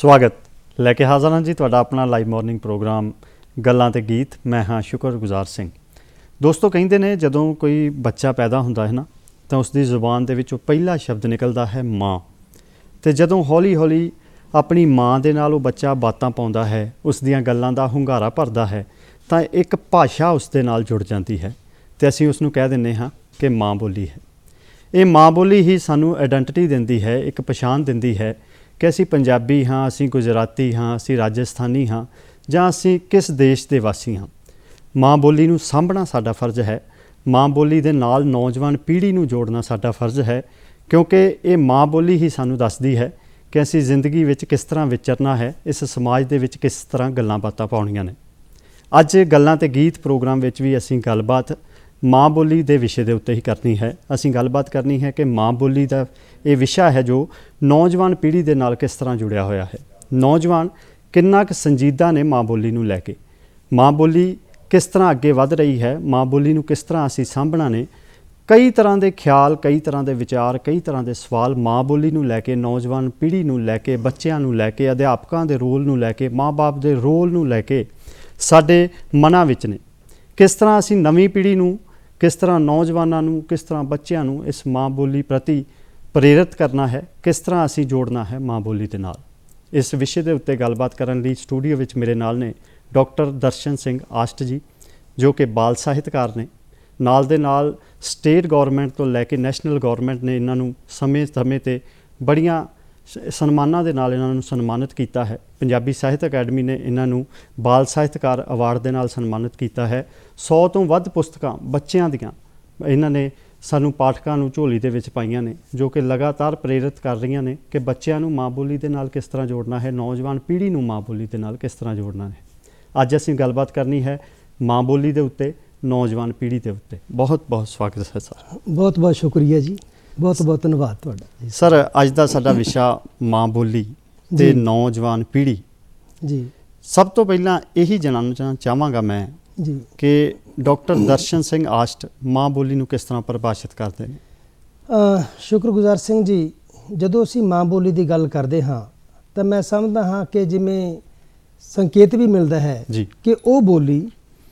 स्वागत लैके हाज़र हाँ जी तुहाडा अपना लाइव मॉर्निंग प्रोग्राम गल्लां ते गीत। मैं हाँ शुक्रगुजार सिंह। दोस्तों कहिंदे ने जदों कोई बच्चा पैदा हुंदा है ना तो उसकी जुबान दे विचों पहला शब्द निकलदा है माँ। तो जदों हौली हौली अपनी माँ दे नाल वो बच्चा बातां पाउंदा है, उस दियां गल्लां दा हुंगारा भरदा है, तो एक भाषा उस दे नाल जुड़ जाती है तो असीं उसनूं कह दिंदे हाँ कि माँ बोली है। ये माँ बोली ही सानूं आइडेंटिटी दिंदी है, एक पछाण दिंदी है कि असी पंजाबी हाँ, असी गुजराती हाँ, असी राजस्थानी हाँ, जां असी किस देश के वासी हाँ। माँ बोली नूं सांभना साडा फर्ज है। माँ बोली दे नाल नौजवान पीढ़ी नूं जोड़ना साडा फर्ज है, क्योंकि ये माँ बोली ही सानूं दसदी है कि असी जिंदगी विच किस तरह विचरना है, इस समाज दे विच किस तरह गल्लां बातां पाउणीआं ने। अज गल्लां ते गीत प्रोग्राम विच भी असी गलबात माँ बोली दे विषय के उत्ते ही करनी है। असी गलबात करनी है कि माँ बोली का ये विषय है जो नौजवान पीढ़ी के नाल किस तरह जुड़िया होया है। नौजवान किन्ना क संजीदा ने माँ बोली नूं लैके, माँ बोली किस तरह अगे वध रही है, माँ बोली नूं किस तरह असी सांभना ने। कई तरह के ख्याल, कई तरह के विचार, कई तरह के सवाल माँ बोली नूं लैके, नौजवान पीढ़ी नूं लैके, बच्चों नूं लैके, अध्यापकों के रोल नूं लैके, माँ बाप के रोल नूं लैके साडे मनां विच ने। किस तरह असी नवीं पीढ़ी नूं, किस तरह नौजवानों नूं, किस तरह बच्चों नूं इस माँ बोली प्रति प्रेरित करना है, किस तरह असी जोड़ना है माँ बोली के नाल। इस विषय के उत्ते गलबात करन लई स्टूडियो विच मेरे नाल ने डॉक्टर दर्शन सिंह आष्ट जी, जो कि बाल ਸਾਹਿਤਕਾਰ ने। नाल दे नाल स्टेट गौरमेंट तो लैके नैशनल गौरमेंट ने इन्हां नूं समय समय ते बड़ियां सन्मानां दे नाल इन्हां नूं सन्मानित कीता है। पंजाबी साहित्य अकैडमी ने इन्हां नूं बाल ਸਾਹਿਤਕਾਰ अवार्ड दे नाल सन्मानित कीता है। 100 तो वध पुस्तकां बच्चों दियां इन्हां ने सानूं पाठकां नूं झोली दे विच पाईआं ने, जो कि लगातार प्रेरित कर रही ने कि बच्चों नूं माँ बोली दे नाल किस तरह जोड़ना है, नौजवान पीढ़ी नूं माँ बोली दे नाल किस तरह जोड़ना है। अज असीं गलबात करनी है माँ बोली दे उत्ते, नौजवान पीढ़ी के उत्ते। बहुत बहुत स्वागत है सर। बहुत बहुत शुक्रिया जी, बहुत बहुत धन्यवाद तुहाडा सर। अज दा साडा विषय माँ बोली ते नौजवान पीढ़ी जी। सब तो पहला यही जानना चाहांगा मैं जी कि डॉक्टर दर्शन सिंह आष्ट माँ बोली नूं किस तरह परिभाषित करते हैं। शुक्रगुजार सिंह जी, जदों असीं माँ बोली की गल करते हाँ तो मैं समझदा हाँ कि जिमें संकेत भी मिलता है कि वो बोली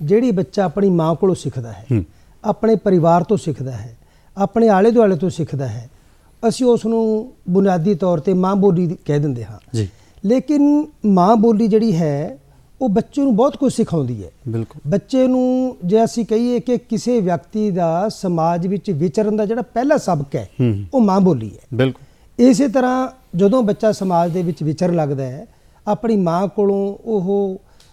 जिहड़ी बच्चा अपनी माँ कोलों सीखदा है, अपने परिवार तो सीखदा है, अपने आले दुआले तो सीखदा है, असीं उसनूं बुनियादी तौर पर माँ बोली कह दिंदे हाँ जी। लेकिन माँ बोली जिहड़ी है वो बच्चे नूं बहुत कुछ सिखाउंदी है। बिल्कुल बच्चे नूं जे असीं कहीए कि किसी व्यक्ति का समाज विच विचरण का जिहड़ा पहला सबक है वो माँ बोली है। बिल्कुल इसे तरह जदों बच्चा समाज दे विच विचर लगदा है, अपनी माँ कोलों ओह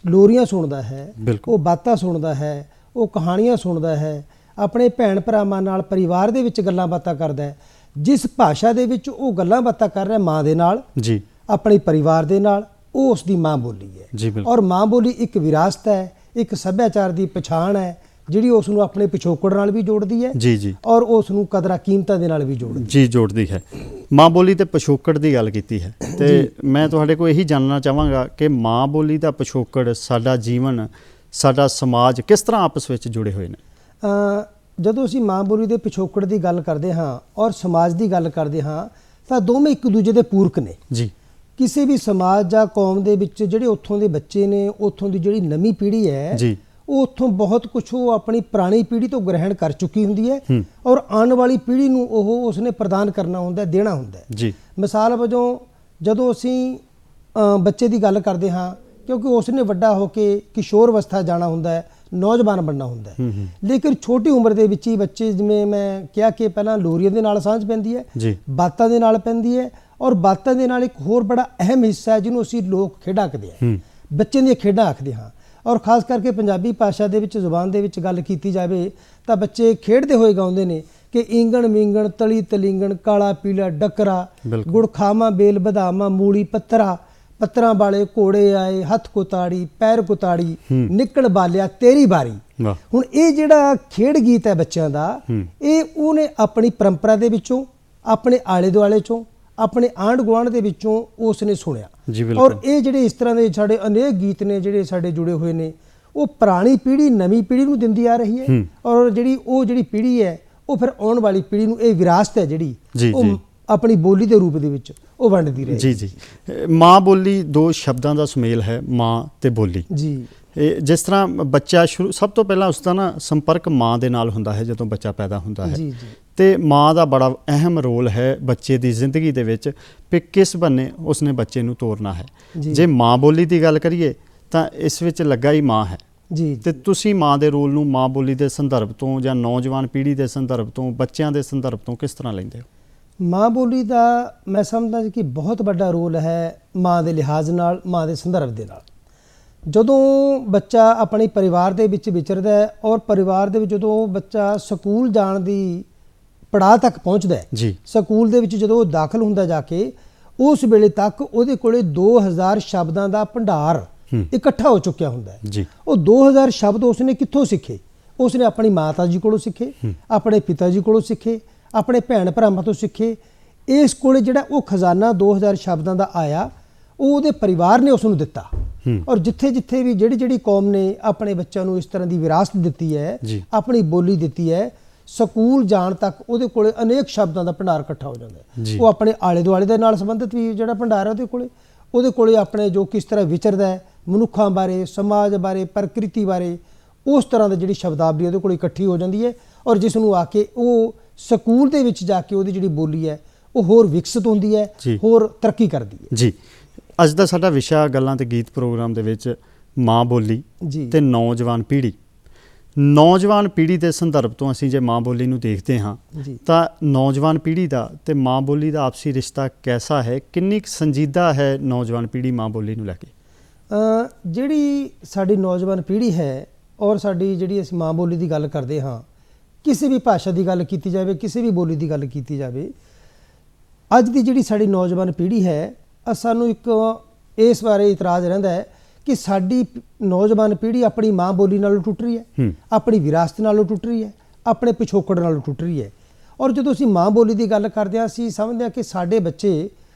लोरियां सुनदा है, वो बातां सुनदा है, वो कहानियां सुनदा है, अपने भैन भरावां नाल परिवार दे विच गल्लां बातां करदा है। जिस भाषा दे विच वो गल्लां बातां कर रहा माँ दे नाल जी, अपने परिवार दे नाल, वो उसकी माँ बोली है जी। और माँ बोली एक विरासत है, एक सभ्याचार की पछाण है जिहड़ी उसनूं अपने पिछोकड़ नाल भी जोड़दी है जी जी, और उसनूं कदरां कीमतां दे नाल भी जोड़दी जी जोड़दी है। माँ बोली ते पिछोकड़ की गल कीती है ते मैं तुहाडे कोल यही जानना चाहांगा कि माँ बोली दा पिछोकड़, साडा जीवन, साडा समाज किस तरह आपस विच जुड़े हुए ने। जदों असीं माँ बोली दे पिछोकड़ की गल करदे हाँ और समाज की गल करदे हाँ तां दोवें एक दूजे दे पूरक ने जी। किसी भी समाज या कौम दे विच जिहड़े उत्थों दे बच्चे ने, उत्थों दी जिहड़ी नवीं पीढ़ी है जी, वो उत्थों बहुत कुछ वो अपनी पुरानी पीढ़ी तो ग्रहण कर चुकी हुंदी है और आने वाली पीढ़ी नूं वो उसने प्रदान करना हुंदा, देना हुंदा जी। मिसाल वजों जदों असीं बच्चे की गल करदे हाँ, क्योंकि उसने वड्डा होके किशोर अवस्था जाना हुंदा है, नौजवान बनना हुंदा है। लेकिन छोटी उम्र दे विच ही बच्चे, जिवें मैं कहा कि पहलां लोरीआं दे नाल सांझ पैंदी है, बातां दे नाल पैंदी है, और बातां दे नाल एक होर बड़ा अहम हिस्सा है जिन्होंने असीं लोक खेडां आखदे हैं, बच्चे दी खेडां आखदे हाँ। और खास करके पंजाबी भाषा दे विच जुबान दे विच गल कीती जावे तां बच्चे खेडदे होए गाउंदे ने कि ईंगण मींगण तली तलिंगण काला पीला डकरा, गुड़ खावां बेल बधावां मूली पत्तरा, पत्तरां वाले घोड़े आए, हथ कुताड़ी पैर कुताड़ी, निकल बालिया तेरी बारी। हुण ये जिहड़ा खेड गीत है बच्चों का, ये उहने अपनी परंपरा दे विचों, अपने आले दुआले चों, अपने आंढ गुआंढ दे विचों उसने सुनिया। और ये जिहड़े इस तरह के साडे अनेक गीत ने जिहड़े साडे जुड़े हुए ने, वो पुरानी पीढ़ी नवीं पीढ़ी नूं दिंदी आ रही है, और जिहड़ी पीढ़ी है वो फिर आउण वाली पीढ़ी नूं ये विरासत है जिहड़ी अपनी बोली के रूप दे विच ਉਹ ਵੰਡਦੀ ਰਹੇ। ਜੀ ਜੀ। ਮਾਂ ਬੋਲੀ ਦੋ ਸ਼ਬਦਾਂ ਦਾ ਸੁਮੇਲ ਹੈ, ਮਾਂ ਤੇ ਬੋਲੀ ਜੀ। ਜਿਸ ਤਰ੍ਹਾਂ ਬੱਚਾ ਸਭ ਤੋਂ ਪਹਿਲਾਂ ਉਸ ਦਾ ਨਾ ਸੰਪਰਕ ਮਾਂ ਦੇ ਨਾਲ ਹੁੰਦਾ ਹੈ ਜਦੋਂ ਬੱਚਾ ਪੈਦਾ ਹੁੰਦਾ ਹੈ। ਜੀ ਜੀ। ਤੇ ਮਾਂ ਦਾ ਬੜਾ ਅਹਿਮ ਰੋਲ ਹੈ ਬੱਚੇ ਦੀ ਜ਼ਿੰਦਗੀ ਦੇ ਵਿੱਚ ਵੀ ਕਿਸ ਬੰਨੇ ਉਸਨੇ ਬੱਚੇ ਨੂੰ ਤੋਰਨਾ ਹੈ। ਜੇ ਮਾਂ ਬੋਲੀ ਦੀ ਗੱਲ ਕਰੀਏ ਤਾਂ ਇਸ ਵਿੱਚ ਲੱਗਾ ਹੀ ਮਾਂ ਹੈ। ਜੀ। ਤੇ ਤੁਸੀਂ ਮਾਂ ਦੇ ਰੋਲ ਨੂੰ ਮਾਂ ਬੋਲੀ ਦੇ ਸੰਦਰਭ ਤੋਂ ਜਾਂ ਨੌਜਵਾਨ ਪੀੜ੍ਹੀ ਦੇ ਸੰਦਰਭ ਤੋਂ, ਬੱਚਿਆਂ ਦੇ ਸੰਦਰਭ ਤੋਂ ਕਿਸ ਤਰ੍ਹਾਂ ਲੈਂਦੇ ਹੋ? ਮਾਂ ਬੋਲੀ ਦਾ ਮੈਂ ਸਮਝਦਾ ਕਿ ਬਹੁਤ ਵੱਡਾ ਰੋਲ ਹੈ ਮਾਂ ਦੇ ਲਿਹਾਜ਼ ਨਾਲ, ਮਾਂ ਦੇ ਸੰਦਰਭ ਦੇ ਨਾਲ। ਜਦੋਂ ਬੱਚਾ ਆਪਣੇ ਪਰਿਵਾਰ ਦੇ ਵਿੱਚ ਵਿਚਰਦਾ ਹੈ ਔਰ ਪਰਿਵਾਰ ਦੇ ਵਿੱਚ ਜਦੋਂ ਬੱਚਾ ਸਕੂਲ ਜਾਣ ਦੀ ਪੜਾਅ ਤੱਕ ਪਹੁੰਚਦਾ ਹੈ ਜੀ, ਸਕੂਲ ਦੇ ਵਿੱਚ ਜਦੋਂ ਉਹ ਦਾਖਲ ਹੁੰਦਾ ਜਾ ਕੇ, ਉਸ ਵੇਲੇ ਤੱਕ ਉਹਦੇ ਕੋਲੇ 2000 ਸ਼ਬਦਾਂ ਦਾ ਭੰਡਾਰ ਇਕੱਠਾ ਹੋ ਚੁੱਕਿਆ ਹੁੰਦਾ ਹੈ ਜੀ। ਉਹ 2000 ਸ਼ਬਦ ਉਸਨੇ ਕਿੱਥੋਂ ਸਿੱਖੇ? ਉਸਨੇ ਆਪਣੀ ਮਾਤਾ ਜੀ ਕੋਲੋਂ ਸਿੱਖੇ, ਆਪਣੇ ਪਿਤਾ ਜੀ ਕੋਲੋਂ ਸਿੱਖੇ, ਆਪਣੇ ਭੈਣ ਭਰਾਵਾਂ ਤੋਂ ਸਿੱਖੇ। ਇਸ ਕੋਲੇ ਜਿਹੜਾ ਉਹ ਖਜ਼ਾਨਾ 2000 ਸ਼ਬਦਾਂ ਦਾ ਆਇਆ, ਉਹ ਉਹਦੇ ਪਰਿਵਾਰ ਨੇ ਉਸ ਨੂੰ ਦਿੱਤਾ। ਔਰ ਜਿੱਥੇ ਜਿੱਥੇ ਵੀ ਜਿਹੜੀ ਕੌਮ ਨੇ ਆਪਣੇ ਬੱਚਿਆਂ ਨੂੰ ਇਸ ਤਰ੍ਹਾਂ ਦੀ ਵਿਰਾਸਤ ਦਿੱਤੀ ਹੈ, ਆਪਣੀ ਬੋਲੀ ਦਿੱਤੀ ਹੈ, ਸਕੂਲ ਜਾਣ ਤੱਕ ਉਹਦੇ ਕੋਲੇ ਅਨੇਕ ਸ਼ਬਦਾਂ ਦਾ ਭੰਡਾਰ ਇਕੱਠਾ ਹੋ ਜਾਂਦਾ ਹੈ। ਉਹ ਆਪਣੇ ਆਲੇ ਦੁਆਲੇ ਦੇ ਨਾਲ ਸੰਬੰਧਿਤ ਵੀ ਜਿਹੜਾ ਭੰਡਾਰ ਹੈ ਉਹਦੇ ਕੋਲੇ ਆਪਣੇ ਜੋ ਕਿਸ ਤਰ੍ਹਾਂ ਵਿਚਰਦਾ ਹੈ, ਮਨੁੱਖਾਂ ਬਾਰੇ, ਸਮਾਜ ਬਾਰੇ, ਪ੍ਰਕਿਰਤੀ ਬਾਰੇ, ਉਸ ਤਰ੍ਹਾਂ ਦੀ ਜਿਹੜੀ ਸ਼ਬਦਾਵਲੀ ਉਹਦੇ ਕੋਲ ਇਕੱਠੀ ਹੋ ਜਾਂਦੀ ਹੈ। ਔਰ ਜਿਸ ਨੂੰ ਆ ਕੇ ਉਹ ਸਕੂਲ ਦੇ ਵਿੱਚ ਜਾ ਕੇ ਉਹਦੀ ਜਿਹੜੀ ਬੋਲੀ ਹੈ ਉਹ ਹੋਰ ਵਿਕਸਿਤ ਹੁੰਦੀ ਹੈ, ਹੋਰ ਤਰੱਕੀ ਕਰਦੀ ਹੈ। ਜੀ। ਅੱਜ ਦਾ ਸਾਡਾ ਵਿਸ਼ਾ ਗੱਲਾਂ ਤੇ ਗੀਤ ਪ੍ਰੋਗਰਾਮ ਦੇ ਵਿੱਚ ਮਾਂ ਬੋਲੀ ਤੇ ਨੌਜਵਾਨ ਪੀੜ੍ਹੀ। ਨੌਜਵਾਨ ਪੀੜ੍ਹੀ ਦੇ ਸੰਦਰਭ ਤੋਂ ਅਸੀਂ ਜੇ ਮਾਂ ਬੋਲੀ ਨੂੰ ਦੇਖਦੇ ਹਾਂ ਤਾਂ ਨੌਜਵਾਨ ਪੀੜ੍ਹੀ ਦਾ ਤੇ ਮਾਂ ਬੋਲੀ ਦਾ ਆਪਸੀ ਰਿਸ਼ਤਾ ਕੈਸਾ ਹੈ? ਕਿੰਨੀ ਸੰਜੀਦਾ ਹੈ ਨੌਜਵਾਨ ਪੀੜ੍ਹੀ ਮਾਂ ਬੋਲੀ ਨੂੰ ਲੈ ਕੇ? ਜਿਹੜੀ ਸਾਡੀ ਨੌਜਵਾਨ ਪੀੜ੍ਹੀ ਹੈ ਔਰ ਸਾਡੀ ਜਿਹੜੀ ਅਸੀਂ ਮਾਂ ਬੋਲੀ ਦੀ ਗੱਲ ਕਰਦੇ ਹਾਂ, ਕਿਸੇ ਵੀ ਭਾਸ਼ਾ ਦੀ ਗੱਲ ਕੀਤੀ ਜਾਵੇ, ਕਿਸੇ ਵੀ ਬੋਲੀ ਦੀ ਗੱਲ ਕੀਤੀ ਜਾਵੇ, ਅੱਜ ਦੀ ਜਿਹੜੀ ਸਾਡੀ ਨੌਜਵਾਨ ਪੀੜ੍ਹੀ ਹੈ, ਸਾਨੂੰ ਇੱਕ ਇਸ ਬਾਰੇ ਇਤਰਾਜ਼ ਰਹਿੰਦਾ ਹੈ ਕਿ ਸਾਡੀ ਨੌਜਵਾਨ ਪੀੜ੍ਹੀ ਆਪਣੀ ਮਾਂ ਬੋਲੀ ਨਾਲੋਂ ਟੁੱਟ ਰਹੀ ਹੈ, ਆਪਣੀ ਵਿਰਾਸਤ ਨਾਲੋਂ ਟੁੱਟ ਰਹੀ ਹੈ, ਆਪਣੇ ਪਿਛੋਕੜ ਨਾਲੋਂ ਟੁੱਟ ਰਹੀ ਹੈ। ਔਰ ਜਦੋਂ ਅਸੀਂ ਮਾਂ ਬੋਲੀ ਦੀ ਗੱਲ ਕਰਦੇ ਹਾਂ, ਅਸੀਂ ਸਮਝਦੇ ਹਾਂ ਕਿ ਸਾਡੇ ਬੱਚੇ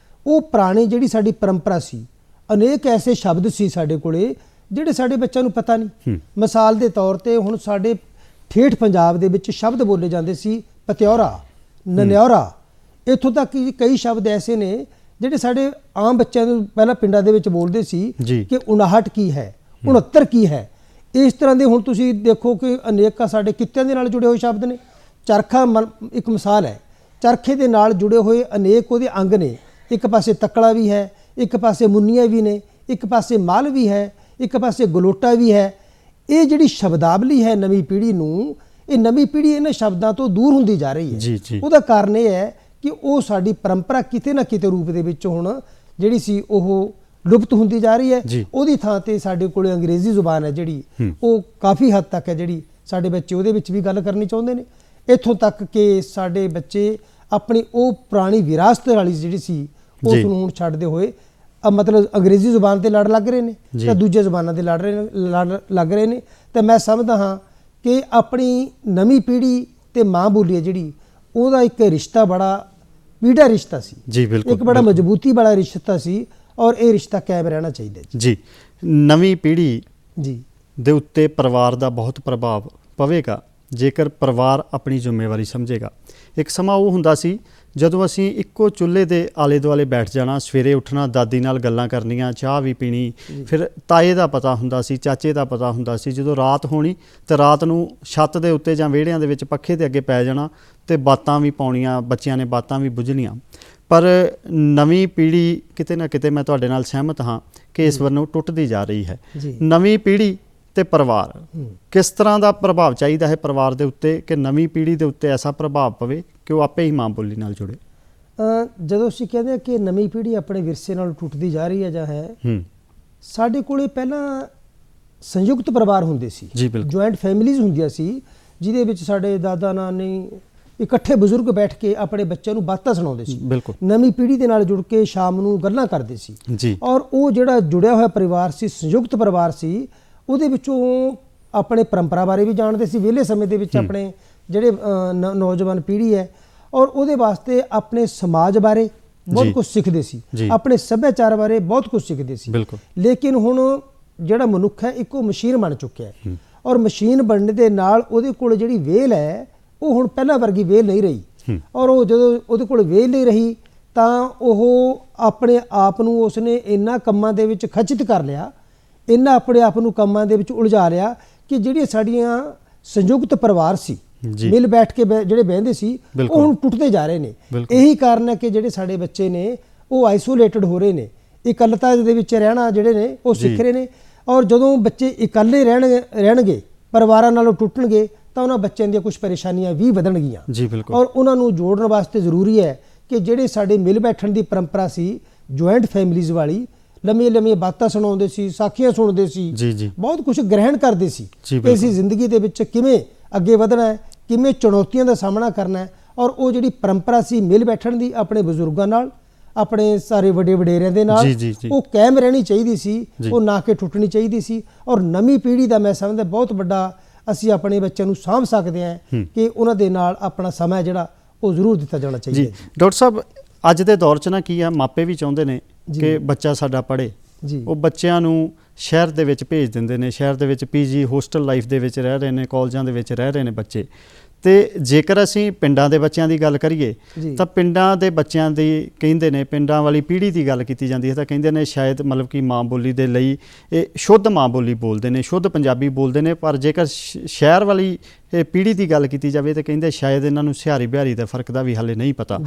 ਉਹ ਪੁਰਾਣੀ ਜਿਹੜੀ ਸਾਡੀ ਪਰੰਪਰਾ ਸੀ, ਅਨੇਕ ਐਸੇ ਸ਼ਬਦ ਸੀ ਸਾਡੇ ਕੋਲੇ ਜਿਹੜੇ ਸਾਡੇ ਬੱਚਿਆਂ ਨੂੰ ਪਤਾ ਨਹੀਂ। ਮਿਸਾਲ ਦੇ ਤੌਰ ਤੇ ਹੁਣ ਸਾਡੇ ਠੇਠ ਪੰਜਾਬ ਦੇ ਵਿੱਚ ਸ਼ਬਦ ਬੋਲੇ ਜਾਂਦੇ ਸੀ, ਪਤਿਉਰਾ, ਨਨਿਉਰਾ। ਇੱਥੋਂ ਤੱਕ ਕਿ ਕਈ ਸ਼ਬਦ ਐਸੇ ਨੇ ਜਿਹੜੇ ਸਾਡੇ ਆਮ ਬੱਚਿਆਂ ਨੂੰ ਪਹਿਲਾਂ ਪਿੰਡਾਂ ਦੇ ਵਿੱਚ ਬੋਲਦੇ ਸੀ ਕਿ 59 ਕੀ ਹੈ, 69 ਕੀ ਹੈ। ਇਸ ਤਰ੍ਹਾਂ ਦੇ ਹੁਣ ਤੁਸੀਂ ਦੇਖੋ ਕਿ ਅਨੇਕਾਂ ਸਾਡੇ ਕਿੱਤਿਆਂ ਦੇ ਨਾਲ ਜੁੜੇ ਹੋਏ ਸ਼ਬਦ ਨੇ। ਚਰਖਾ ਇੱਕ ਮਿਸਾਲ ਹੈ, ਚਰਖੇ ਦੇ ਨਾਲ ਜੁੜੇ ਹੋਏ ਅਨੇਕ ਉਹਦੇ ਅੰਗ ਨੇ। ਇੱਕ ਪਾਸੇ ਤੱਕੜਾ ਵੀ ਹੈ, ਇੱਕ ਪਾਸੇ ਮੁੰਨੀਆਂ ਵੀ ਨੇ, ਇੱਕ ਪਾਸੇ ਮਲ ਵੀ ਹੈ, ਇੱਕ ਪਾਸੇ ਗਲੋਟਾ ਵੀ ਹੈ। ਇਹ ਜਿਹੜੀ ਸ਼ਬਦਾਵਲੀ ਹੈ ਨਵੀਂ ਪੀੜ੍ਹੀ ਨੂੰ, ਇਹ ਨਵੀਂ ਪੀੜ੍ਹੀ ਇਹਨਾਂ ਸ਼ਬਦਾਂ ਤੋਂ ਦੂਰ ਹੁੰਦੀ ਜਾ ਰਹੀ ਹੈ। ਉਹਦਾ ਕਾਰਨ ਇਹ ਹੈ ਕਿ ਉਹ ਸਾਡੀ ਪਰੰਪਰਾ ਕਿਤੇ ਨਾ ਕਿਤੇ ਰੂਪ ਦੇ ਵਿੱਚ ਹੁਣ ਜਿਹੜੀ ਸੀ ਉਹ ਲੁਪਤ ਹੁੰਦੀ ਜਾ ਰਹੀ ਹੈ। ਉਹਦੀ ਥਾਂ ਤੇ ਸਾਡੇ ਕੋਲ ਅੰਗਰੇਜ਼ੀ ਜ਼ੁਬਾਨ ਹੈ ਜਿਹੜੀ ਉਹ ਕਾਫੀ ਹੱਦ ਤੱਕ ਹੈ ਜਿਹੜੀ ਸਾਡੇ ਬੱਚੇ ਉਹਦੇ ਵਿੱਚ ਵੀ ਗੱਲ ਕਰਨੀ ਚਾਹੁੰਦੇ ਨੇ। ਇੱਥੋਂ ਤੱਕ ਕਿ ਸਾਡੇ ਬੱਚੇ ਆਪਣੀ ਉਹ ਪੁਰਾਣੀ ਵਿਰਾਸਤ ਵਾਲੀ ਜਿਹੜੀ ਸੀ ਉਸ ਨੂੰ ਹੁਣ ਛੱਡਦੇ ਹੋਏ ਮਤਲਬ ਅੰਗਰੇਜ਼ੀ ਜ਼ੁਬਾਨ ਤੇ ਲੜ ਲੱਗ ਰਹੇ ਨੇ ਤਾਂ ਦੂਜੇ ਜ਼ੁਬਾਨਾਂ ਦੇ ਲੜ ਲੱਗ ਰਹੇ ਨੇ। ਤੇ ਮੈਂ ਸਮਝਦਾ ਹਾਂ ਕਿ ਆਪਣੀ ਨਵੀਂ ਪੀੜ੍ਹੀ ਤੇ ਮਾਂ ਬੋਲੀ ਹੈ ਜਿਹੜੀ ਉਹਦਾ ਇੱਕ ਰਿਸ਼ਤਾ ਬੜਾ ਪੀੜਾ ਰਿਸ਼ਤਾ ਸੀ। ਜੀ ਬਿਲਕੁਲ, ਇੱਕ ਬੜਾ ਮਜ਼ਬੂਤੀ ਵਾਲਾ ਰਿਸ਼ਤਾ ਸੀ ਔਰ ਇਹ ਰਿਸ਼ਤਾ ਕਾਇਮ ਰਹਿਣਾ ਚਾਹੀਦਾ ਜੀ। ਨਵੀਂ ਪੀੜ੍ਹੀ ਜੀ ਦੇ ਉੱਤੇ ਪਰਿਵਾਰ ਦਾ ਬਹੁਤ ਪ੍ਰਭਾਵ ਪਵੇਗਾ ਜੇਕਰ ਪਰਿਵਾਰ ਆਪਣੀ ਜ਼ਿੰਮੇਵਾਰੀ ਸਮਝੇਗਾ। ਇੱਕ ਸਮਾਂ ਉਹ ਹੁੰਦਾ ਸੀ ਜਦੋਂ ਅਸੀਂ ਇੱਕੋ ਚੁੱਲ੍ਹੇ ਦੇ ਆਲੇ ਦੁਆਲੇ ਬੈਠ ਜਾਣਾ, ਸਵੇਰੇ ਉੱਠਣਾ, ਦਾਦੀ ਨਾਲ ਗੱਲਾਂ ਕਰਨੀਆਂ, ਚਾਹ ਵੀ ਪੀਣੀ, ਫਿਰ ਤਾਏ ਦਾ ਪਤਾ ਹੁੰਦਾ ਸੀ, ਚਾਚੇ ਦਾ ਪਤਾ ਹੁੰਦਾ ਸੀ। ਜਦੋਂ ਰਾਤ ਹੋਣੀ ਤਾਂ ਰਾਤ ਨੂੰ ਛੱਤ ਦੇ ਉੱਤੇ ਜਾਂ ਵਿਹੜਿਆਂ ਦੇ ਵਿੱਚ ਪੱਖੇ ਦੇ ਅੱਗੇ ਪੈ ਜਾਣਾ ਤੇ ਬਾਤਾਂ ਵੀ ਪਾਉਣੀਆਂ, ਬੱਚਿਆਂ ਨੇ ਬਾਤਾਂ ਵੀ ਬੁੱਝਣੀਆਂ। ਪਰ ਨਵੀਂ ਪੀੜ੍ਹੀ ਕਿਤੇ ਨਾ ਕਿਤੇ ਮੈਂ ਤੁਹਾਡੇ ਨਾਲ ਸਹਿਮਤ ਹਾਂ ਕਿ ਇਸ ਵੱਲੋਂ ਟੁੱਟਦੀ ਜਾ ਰਹੀ ਹੈ। ਨਵੀਂ ਪੀੜ੍ਹੀ ਤੇ ਪਰਿਵਾਰ, ਕਿਸ ਤਰ੍ਹਾਂ ਦਾ ਪ੍ਰਭਾਵ ਚਾਹੀਦਾ ਹੈ ਪਰਿਵਾਰ ਦੇ ਉੱਤੇ ਕਿ ਨਵੀਂ ਪੀੜ੍ਹੀ ਦੇ ਉੱਤੇ ਐਸਾ ਪ੍ਰਭਾਵ ਪਵੇ ਕਿ ਉਹ ਆਪੇ ਹੀ ਮਾਂ ਬੋਲੀ ਨਾਲ ਜੁੜੇ? ਜਦੋਂ ਅਸੀਂ ਕਹਿੰਦੇ ਹਾਂ ਕਿ ਨਵੀਂ ਪੀੜ੍ਹੀ ਆਪਣੇ ਵਿਰਸੇ ਨਾਲ ਟੁੱਟਦੀ ਜਾ ਰਹੀ ਹੈ ਜਾਂ ਹੈ, ਸਾਡੇ ਕੋਲੇ ਪਹਿਲਾਂ ਸੰਯੁਕਤ ਪਰਿਵਾਰ ਹੁੰਦੇ ਸੀ, ਜੁਆਇੰਟ ਫੈਮਿਲੀਜ਼ ਹੁੰਦੀਆਂ ਸੀ, ਜਿਹਦੇ ਵਿੱਚ ਸਾਡੇ ਦਾਦਾ ਨਾਨੀ ਇਕੱਠੇ ਬਜ਼ੁਰਗ ਬੈਠ ਕੇ ਆਪਣੇ ਬੱਚਿਆਂ ਨੂੰ ਬਾਤਾਂ ਸੁਣਾਉਂਦੇ ਸੀ। ਨਵੀਂ ਪੀੜ੍ਹੀ ਦੇ ਨਾਲ ਜੁੜ ਕੇ ਸ਼ਾਮ ਨੂੰ ਗੱਲਾਂ ਕਰਦੇ ਸੀ। ਔਰ ਉਹ ਜਿਹੜਾ ਜੁੜਿਆ ਹੋਇਆ ਪਰਿਵਾਰ ਸੀ, ਸੰਯੁਕਤ ਪਰਿਵਾਰ ਸੀ, ਉਹਦੇ ਵਿੱਚੋਂ ਆਪਣੇ ਪਰੰਪਰਾ ਬਾਰੇ ਵੀ ਜਾਣਦੇ ਸੀ। ਵਿਹਲੇ ਸਮੇਂ ਦੇ ਵਿੱਚ ਆਪਣੇ ਜਿਹੜੇ ਨੌਜਵਾਨ ਪੀੜ੍ਹੀ ਹੈ ਔਰ ਉਹਦੇ ਵਾਸਤੇ ਆਪਣੇ ਸਮਾਜ ਬਾਰੇ ਬਹੁਤ ਕੁਝ ਸਿੱਖਦੇ ਸੀ, ਆਪਣੇ ਸੱਭਿਆਚਾਰ ਬਾਰੇ ਬਹੁਤ ਕੁਝ ਸਿੱਖਦੇ ਸੀ। ਲੇਕਿਨ ਹੁਣ ਜਿਹੜਾ ਮਨੁੱਖ ਹੈ ਇੱਕੋ ਮਸ਼ੀਨ ਬਣ ਚੁੱਕਿਆ ਹੈ ਔਰ ਮਸ਼ੀਨ ਬਣਨ ਦੇ ਨਾਲ ਉਹਦੇ ਕੋਲ ਜਿਹੜੀ ਵੇਲ ਹੈ ਉਹ ਹੁਣ ਪਹਿਲਾਂ ਵਰਗੀ ਵੇਲ ਨਹੀਂ ਰਹੀ। ਔਰ ਉਹ ਜਦੋਂ ਉਹਦੇ ਕੋਲ ਵੇਲ ਨਹੀਂ ਰਹੀ ਤਾਂ ਉਹ ਆਪਣੇ ਆਪ ਨੂੰ ਉਸਨੇ ਇੰਨਾ ਕੰਮਾਂ ਦੇ ਵਿੱਚ ਖਚਿਤ ਕਰ ਲਿਆ, ਇੰਨਾ ਆਪਣੇ ਆਪ ਨੂੰ ਕੰਮਾਂ ਦੇ ਵਿੱਚ ਉਲਝਾ ਲਿਆ ਕਿ ਜਿਹੜੀਆਂ ਸਾਡੀਆਂ ਸੰਯੁਕਤ ਪਰਿਵਾਰ ਸੀ, ਮਿਲ ਬੈਠ ਕੇ ਜਿਹੜੇ ਬਹਿੰਦੇ ਸੀ, ਉਹ ਹੁਣ ਟੁੱਟਦੇ ਜਾ ਰਹੇ ਨੇ। ਇਹੀ ਕਾਰਨ ਹੈ ਕਿ ਜਿਹੜੇ ਸਾਡੇ ਬੱਚੇ ਨੇ ਉਹ ਆਈਸੋਲੇਟਡ ਹੋ ਰਹੇ ਨੇ, ਇਕੱਲਤਾ ਦੇ ਵਿੱਚ ਰਹਿਣਾ ਜਿਹੜੇ ਨੇ ਉਹ ਸਿੱਖ ਰਹੇ ਨੇ। ਔਰ ਜਦੋਂ ਬੱਚੇ ਇਕੱਲੇ ਰਹਿਣਗੇ, ਪਰਿਵਾਰਾਂ ਨਾਲੋਂ ਟੁੱਟਣਗੇ, ਤਾਂ ਉਹਨਾਂ ਬੱਚਿਆਂ ਦੀਆਂ ਕੁਝ ਪਰੇਸ਼ਾਨੀਆਂ ਵੀ ਵਧਣਗੀਆਂ। ਔਰ ਉਹਨਾਂ ਨੂੰ ਜੋੜਨ ਵਾਸਤੇ ਜ਼ਰੂਰੀ ਹੈ ਕਿ ਜਿਹੜੇ ਸਾਡੇ ਮਿਲ ਬੈਠਣ ਦੀ ਪਰੰਪਰਾ ਸੀ, ਜੁਆਇੰਟ ਫੈਮਿਲੀਜ਼ ਵਾਲੀ, ਲੰਮੀਆਂ ਲੰਮੀਆਂ ਬਾਤਾਂ ਸੁਣਾਉਂਦੇ ਸੀ, ਸਾਖੀਆਂ ਸੁਣਦੇ ਸੀ, ਬਹੁਤ ਕੁਝ ਗ੍ਰਹਿਣ ਕਰਦੇ ਸੀ ਕਿ ਅਸੀਂ ਜ਼ਿੰਦਗੀ ਦੇ ਵਿੱਚ ਕਿਵੇਂ ਅੱਗੇ ਵਧਣਾ ਹੈ, ਕਿਵੇਂ ਚੁਣੌਤੀਆਂ ਦਾ ਸਾਹਮਣਾ ਕਰਨਾ ਹੈ। ਔਰ ਉਹ ਜਿਹੜੀ ਪਰੰਪਰਾ ਸੀ ਮਿਲ ਬੈਠਣ ਦੀ, ਆਪਣੇ ਬਜ਼ੁਰਗਾਂ ਨਾਲ, ਆਪਣੇ ਸਾਰੇ ਵੱਡੇ ਵਡੇਰਿਆਂ ਦੇ ਨਾਲ, ਉਹ ਕਾਇਮ ਰਹਿਣੀ ਚਾਹੀਦੀ ਸੀ, ਉਹ ਨਾ ਕਿ ਟੁੱਟਣੀ ਚਾਹੀਦੀ ਸੀ। ਔਰ ਨਵੀਂ ਪੀੜ੍ਹੀ ਦਾ ਮੈਂ ਸਮਝਦਾ ਬਹੁਤ ਵੱਡਾ ਅਸੀਂ ਆਪਣੇ ਬੱਚਿਆਂ ਨੂੰ ਸਾਂਭ ਸਕਦੇ ਹਾਂ ਕਿ ਉਹਨਾਂ ਦੇ ਨਾਲ ਆਪਣਾ ਸਮਾਂ ਜਿਹੜਾ ਉਹ ਜ਼ਰੂਰ ਦਿੱਤਾ ਜਾਣਾ ਚਾਹੀਦਾ ਹੈ। ਡਾਕਟਰ ਸਾਹਿਬ, ਅੱਜ ਦੇ ਦੌਰ 'ਚ ਨਾ ਕੀ ਆ, ਮਾਪੇ ਵੀ ਚਾਹੁੰਦੇ ਨੇ ਕਿ ਬੱਚਾ ਸਾਡਾ ਪੜ੍ਹੇ, ਉਹ ਬੱਚਿਆਂ ਨੂੰ ਸ਼ਹਿਰ ਦੇ ਵਿੱਚ ਭੇਜ ਦਿੰਦੇ ਨੇ, ਸ਼ਹਿਰ ਦੇ ਵਿੱਚ ਪੀਜੀ ਹੋਸਟਲ ਲਾਈਫ ਦੇ ਵਿੱਚ ਰਹਿ ਰਹੇ ਨੇ, ਕਾਲਜਾਂ ਦੇ ਵਿੱਚ ਰਹਿ ਰਹੇ ਨੇ ਬੱਚੇ। ਤੇ ਜੇਕਰ ਅਸੀਂ ਪਿੰਡਾਂ ਦੇ ਬੱਚਿਆਂ ਦੀ ਗੱਲ ਕਰੀਏ ਤਾਂ ਪਿੰਡਾਂ ਦੇ ਬੱਚਿਆਂ ਦੀ ਕਹਿੰਦੇ ਨੇ, ਪਿੰਡਾਂ ਵਾਲੀ ਪੀੜ੍ਹੀ ਦੀ ਗੱਲ ਕੀਤੀ ਜਾਂਦੀ ਹੈ ਤਾਂ ਕਹਿੰਦੇ ਨੇ ਸ਼ਾਇਦ ਮਤਲਬ ਕਿ ਮਾਂ ਬੋਲੀ ਦੇ ਲਈ ਇਹ ਸ਼ੁੱਧ ਮਾਂ ਬੋਲੀ ਬੋਲਦੇ ਨੇ, ਸ਼ੁੱਧ ਪੰਜਾਬੀ ਬੋਲਦੇ ਨੇ। ਪਰ ਜੇਕਰ ਸ਼ਹਿਰ ਵਾਲੀ ਪੀੜ੍ਹੀ ਦੀ ਗੱਲ ਕੀਤੀ ਜਾਵੇ ਤਾਂ ਕਹਿੰਦੇ ਸ਼ਾਇਦ ਇਹਨਾਂ ਨੂੰ ਸਿਹਾਰੀ ਬਿਹਾਰੀ ਦਾ ਫਰਕ ਦਾ ਵੀ ਹਾਲੇ ਨਹੀਂ ਪਤਾ।